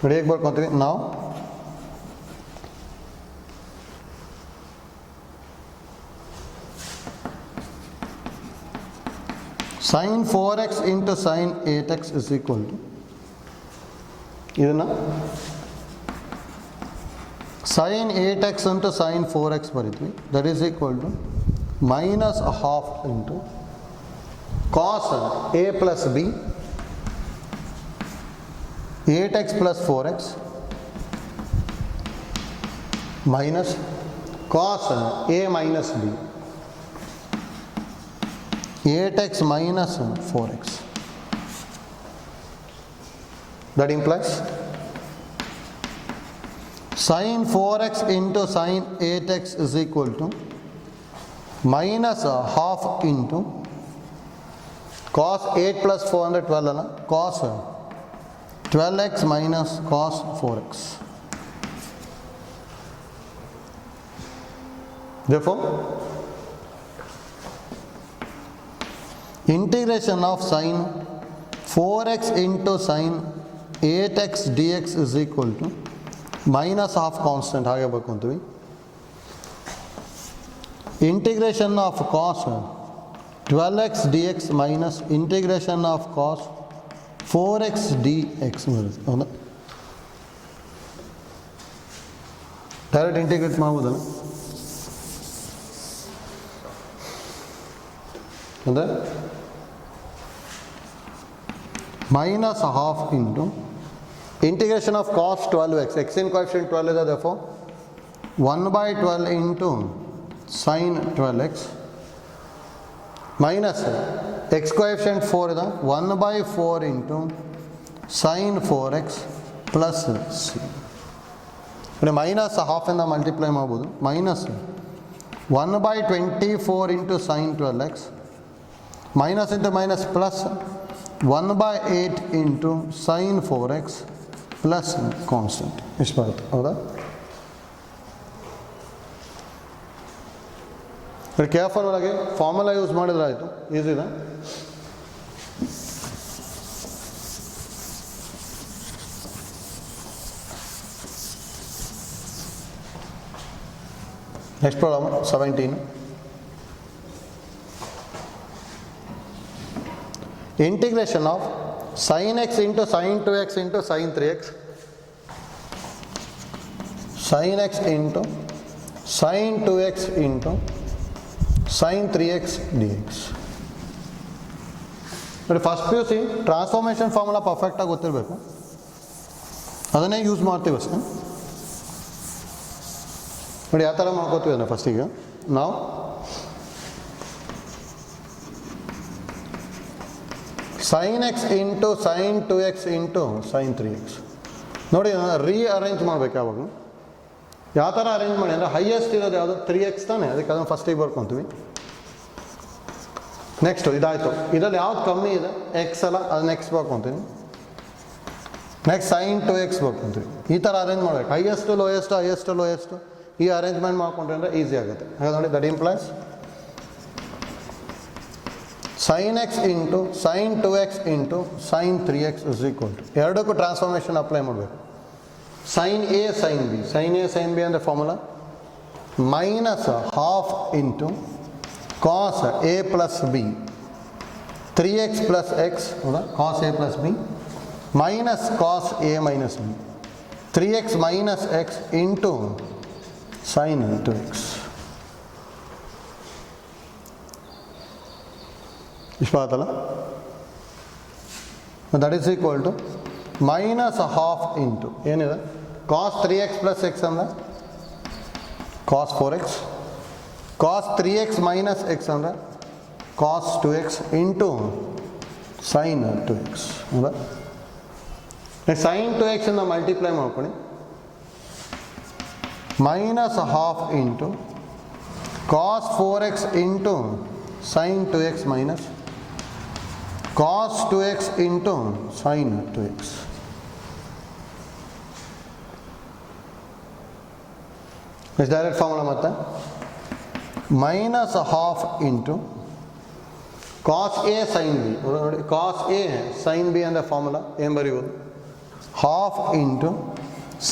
ನೋಡಿ ಹೇಗೆ ಬರ್ಕೊತೀವಿ ನಾವು sine 4x into sine 8x is equal to ಇದನ್ನು sine 8x into sine 4x ಬರೀತೀವಿ. That is equal to minus half into cos A plus B 8x plus 4x minus cos A minus B 8x minus 4x. That implies sin 4x into sin 8x is equal to minus half into cos 8 plus 412 cos 12x minus cos 4x. Therefore integration of sin 4x into sin 8x dx is equal to minus half constant ಹಾಗೆ ಬರ್ಕೊಂತೀವಿ. integration of cos 12x dx minus integration of cos 4x dx ಬರುತ್ತೆ. ಹೌದಾ? Direct integrate ಮಾಡ್ಬೋದಲ್ಲ, ಅಂದರೆ minus half into integration of cos 12x, x in coefficient 12 is therefore 1 by 12 into sin 12x minus x coefficient 4 is 1 by 4 into sin 4x plus c. Minus half in the multiply mabudu minus 1 by 24 into sin 12x minus into minus plus 1 by 8 into sin 4x plus constant. ಇಷ್ಟು ಬರುತ್ತೆ, ಹೌದಾ? Careful ಒಳಗೆ formula use ಮಾಡಿದ್ರೆ ಆಯಿತು, ಈಸಿನಾ? Next problem 17. Integration of sin x into sin 2x into sin 3x, sin x into sin 2x into sin 3x dx. ನೋಡಿ first P U C transformation formula ಪರ್ಫೆಕ್ಟಾಗಿ ಗೊತ್ತಿರಬೇಕು, ಅದನ್ನೇ ಯೂಸ್ ಮಾಡ್ತೀವಿ ಅಷ್ಟೇ. ನೋಡಿ ಯಾವ ಥರ ಮಾಡ್ಕೋತೀವಿ ಅದನ್ನು ಫಸ್ಟಿಗೆ ನಾವು sin x into sin 2x into sin 3x. ನೋಡಿ ರೀಅರೇಂಜ್ ಮಾಡಬೇಕು. ಯಾವಾಗ ಯಾವ ಥರ ಅರೇಂಜ್ ಮಾಡಿ ಅಂದರೆ ಹೈಯೆಸ್ಟ್ ಇರೋದು ಯಾವುದು 3x ತಾನೆ, ಅದಕ್ಕೆ ಅದನ್ನು ಫಸ್ಟಿಗೆ ಬರ್ಕೊತೀವಿ. ನೆಕ್ಸ್ಟು ಇದಾಯಿತು, ಇದರಲ್ಲಿ ಯಾವ್ದು ಕಮ್ಮಿ ಇದೆ ಎಕ್ಸ್ ಅಲ್ಲ, ಅದು ನೆಕ್ಸ್ಟ್ ಬರ್ಕೊತೀನಿ. ನೆಕ್ಸ್ಟ್ sin 2x ಬರ್ಕೊತೀವಿ. ಈ ಥರ ಅರೇಂಜ್ ಮಾಡಬೇಕು, ಹೈಯೆಸ್ಟು ಲೋಯೆಸ್ಟು ಹೈಯೆಸ್ಟು ಲೋಯೆಸ್ಟು ಈ ಅರೇಂಜ್ಮೆಂಟ್ ಮಾಡ್ಕೊಂಡ್ರೆ ಅಂದರೆ ಈಸಿ ಆಗುತ್ತೆ. ಹಾಗೆ ನೋಡಿ that implies sin x into sin 2x into sin 3x is equal to, ಎರಡಕ್ಕೂ ಟ್ರಾನ್ಸ್ಫಾರ್ಮೇಷನ್ ಅಪ್ಲೈ ಮಾಡಬೇಕು. sin a sin b, sin a sin b ಅಂದರೆ formula minus half into cos a plus B 3x plus x, ಹೌದಾ? Cos a plus B minus cos a minus B 3x minus x into sin 2x. ಇಷ್ಟು ಆಯ್ತಲ್ಲ? That is equal to minus half into ಏನಿದೆ cos 3x plus X ಅಂದರೆ ಕಾಸ್ 4x, ಕಾಸ್ 3x minus X ಅಂದರೆ ಕಾಸ್ 2x into sine 2x, ಹೌದಾ? Sign 2x ಇಂದ multiply ಮಾಡ್ಕೊಳ್ಳಿ, minus half into cos 4x into sine 2x minus cos 2x into sin 2x. Is direct formula matte minus half into cos a sin b, cos a sin b and the formula em bariyodu half into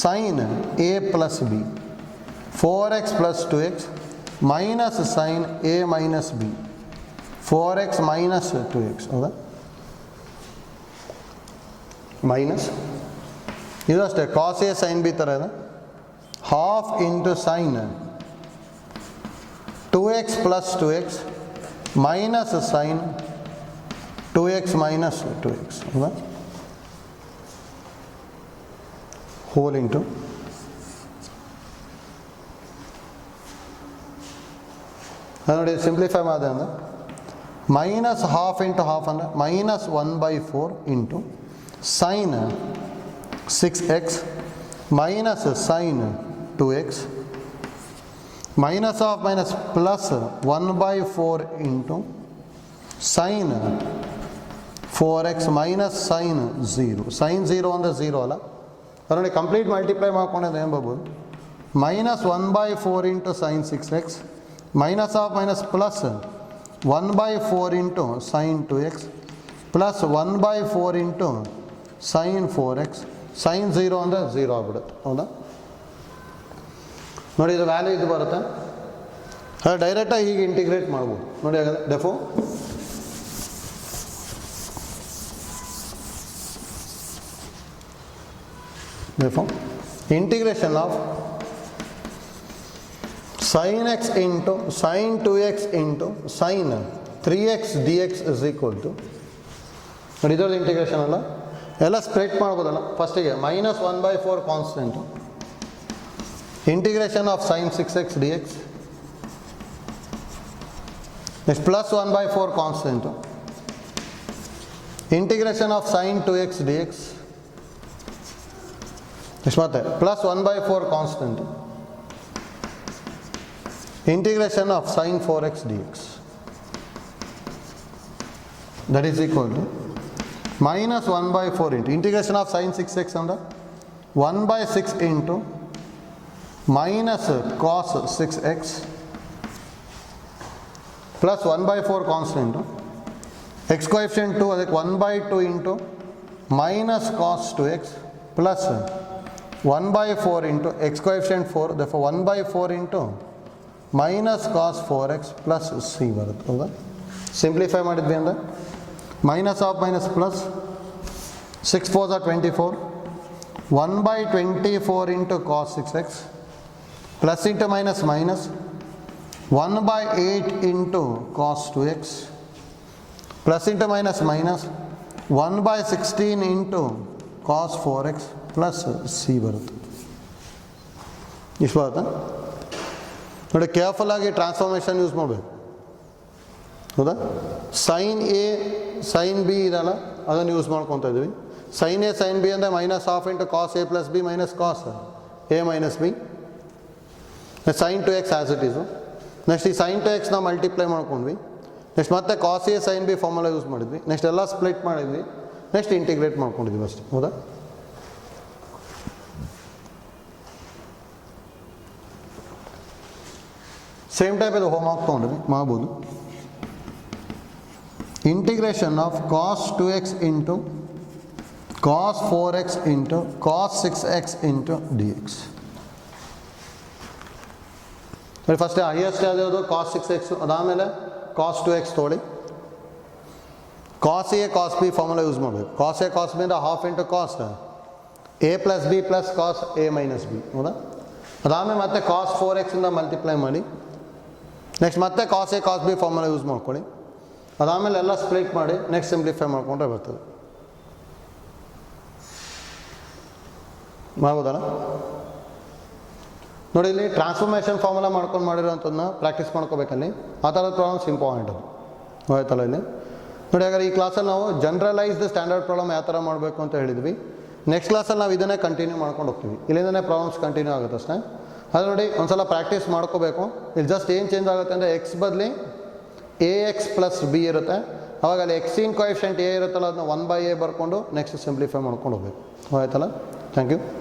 sin a plus b 4x plus 2x minus sin a minus b 4x minus 2x, ಹೌದಾ? Minus ಇದು ಅಷ್ಟೇ, ಕಾಸ್ A sine B ಥರ ಇದೆ. Half into sine 2x plus 2x minus sine 2x minus 2x, ಹೌದಾ? Whole into ನೋಡಿ simplify ಮಾಡಿದೆ ಅಂದರೆ minus half into half ಅಂದರೆ minus 1/4 into sin 6x minus sin 2x minus of minus plus 1/4 into sin 4x minus sin 0. sin 0 ಅಂದರೆ 0 ಅಲ್ಲ, ಅದರಲ್ಲಿ complete multiply ಮಾಡ್ಕೊಂಡಿದ್ದು ಏನು ಬರ್ಬೋದು, minus 1/4 into sin 6x minus of minus plus 1/4 into sin 2x plus 1/4 into sin 4x sin 0 ಅಂದರೆ 0 ಆಗ್ಬಿಡುತ್ತೆ, ಹೌದಾ? ನೋಡಿ ಇದು ವ್ಯಾಲ್ಯೂ ಇದು ಬರುತ್ತೆ, ಅದು ಡೈರೆಕ್ಟಾಗಿ ಹೀಗೆ ಇಂಟಿಗ್ರೇಟ್ ಮಾಡ್ಬೋದು. ನೋಡಿ ಹಾಗಾದ್ರೆ therefore integration of sin x into sin 2x into sin 3x dx is equal to ನೋಡಿ ಇದರದ್ದು ಇಂಟಿಗ್ರೇಷನ್ ಅಲ್ಲ ಎಲ್ಲ ಸ್ಪ್ಲಿಟ್ ಮಾಡ್ಬೋದಲ್ಲ. ಫಸ್ಟಿಗೆ -1/4 constant integration of sin 6x dx, next +1/4 constant integration of sin 2x dx, next ಮತ್ತೆ +1/4 constant integration of sin 4x dx, that is equal to -1/4 into integration of sin 6x under 1/6 into minus cos 6x plus 1/4 constant x coefficient 2 ಅದಕ್ಕೆ 1/2 into minus cos 2x plus 1/4 into x coefficient 4, therefore 1/4 into minus cos 4x plus c ಬರುತ್ತೆ. ಹೌದಾ? Simplify ಮಾಡಿದ್ವಿ ಅಂದರೆ minus of minus plus 6 4s are 24, 1/24 into cos 6x plus into minus minus 1/8 into cos 2x plus into minus minus 1/16 into cos 4x plus c ಬರುತ್ತೆ. ಇಷ್ಟು ಬರುತ್ತಾ? ನೋಡಿ careful ಆಗಿ transformation use ಮಾಡಬೇಕು. ಹೌದಾ? ಸೈನ್ ಎ ಸೈನ್ ಬಿ ಇದಲ್ಲ, ಅದನ್ನು use ಮಾಡ್ಕೊತಾ ಇದ್ವಿ. ಸೈನ್ ಎ ಸೈನ್ ಬಿ ಅಂದರೆ -1/2 into cos a plus b minus cos a minus b, sin 2x as it Yesu. Next ಈ sin 2x ನಾವು ಮಲ್ಟಿಪ್ಲೈ ಮಾಡ್ಕೊಂಡ್ವಿ. ನೆಕ್ಸ್ಟ್ ಮತ್ತೆ cos a sin b formula use ಮಾಡಿದ್ವಿ. Next ಎಲ್ಲ split ಮಾಡಿದ್ವಿ. Next integrate ಮಾಡ್ಕೊಂಡಿದ್ವಿ ಅಷ್ಟೇ. ಹೌದಾ? ಸೇಮ್ ಟೈಪ್ ಇದು ಹೋಮ್ ವರ್ಕ್ ತೊಗೊಂಡ್ವಿ, ಮಾಡ್ಬೋದು. Integration of cos 2x into cos 4x into cos 6x into dx. First highest ಯಾವ್ದು cos 6x, ಅದಾದಮೇಲೆ cos 2x ತೊಗೊಳ್ಳಿ. cos a cos b formula use ಮಾಡಬೇಕು. cos a cos b ಅಂದರೆ 1/2 into cos a plus b plus cos a minus b. ಹೌದಾ? ಅದಾದಮೇಲೆ ಮತ್ತೆ cos 4x ಇಂದ multiply ಮಾಡಿ. ನೆಕ್ಸ್ಟ್ ಮತ್ತೆ cos a cos b formula use ಮಾಡ್ಕೊಳ್ಳಿ. ಅದಾದಮೇಲೆ ಎಲ್ಲ ಸ್ಪ್ಲಿಟ್ ಮಾಡಿ ನೆಕ್ಸ್ಟ್ ಸಿಂಪ್ಲಿಫೈ ಮಾಡ್ಕೊಂಡ್ರೆ ಬರ್ತದೆ. ಮಾಡ್ಬೋದಲ್ಲ? ನೋಡಿ ಇಲ್ಲಿ ಟ್ರಾನ್ಸ್ಫಾರ್ಮೇಷನ್ ಫಾರ್ಮುಲಾ ಮಾಡ್ಕೊಂಡು ಮಾಡಿರೋಂಥದ್ದನ್ನ ಪ್ರಾಕ್ಟೀಸ್ ಮಾಡ್ಕೋಬೇಕಲ್ಲಿ. ಆ ಥರದ ಪ್ರಾಬ್ಲಮ್ಸ್ ಇಂಪಾರ್ಟೆಂಟ್ ಅದು. ಆಯ್ತಲ್ಲ ಇಲ್ಲಿ ನೋಡಿ. ಹಾಗಾದ್ರೆ ಈ ಕ್ಲಾಸಲ್ಲಿ ನಾವು ಜನರಲೈಸ್ಡ್ ಸ್ಟ್ಯಾಂಡರ್ಡ್ ಪ್ರಾಬ್ಲಮ್ ಯಾವ ಥರ ಮಾಡಬೇಕು ಅಂತ ಹೇಳಿದ್ವಿ. ನೆಕ್ಸ್ಟ್ ಕ್ಲಾಸಲ್ಲಿ ನಾವು ಇದನ್ನೇ ಕಂಟಿನ್ಯೂ ಮಾಡ್ಕೊಂಡು ಹೋಗ್ತೀವಿ. ಇಲ್ಲಿಂದನೇ ಪ್ರಾಬ್ಲಮ್ಸ್ ಕಂಟಿನ್ಯೂ ಆಗುತ್ತೆ ಅಷ್ಟೇ. ಅದು ನೋಡಿ ಒಂದ್ಸಲ ಪ್ರಾಕ್ಟೀಸ್ ಮಾಡ್ಕೋಬೇಕು. ಇಲ್ಲಿ ಜಸ್ಟ್ ಏನು ಚೇಂಜ್ ಆಗುತ್ತೆ ಅಂದರೆ ಎಕ್ಸ್ ಬದಲಿ ax ಪ್ಲಸ್ ಬಿ ಇರುತ್ತೆ. ಅವಾಗ ಅಲ್ಲಿ ಎಕ್ಸಿನ್ ಕೋಎಫಿಷಿಯಂಟ್ ಎ ಇರುತ್ತಲ್ಲ, ಅದನ್ನ 1/a ಬರ್ಕೊಂಡು ನೆಕ್ಸ್ಟ್ ಸಿಂಪ್ಲಿಫೈ ಮಾಡ್ಕೊಂಡು ಹೋಗ್ಬೇಕು. ಆಯ್ತಲ್ಲ? Thank you.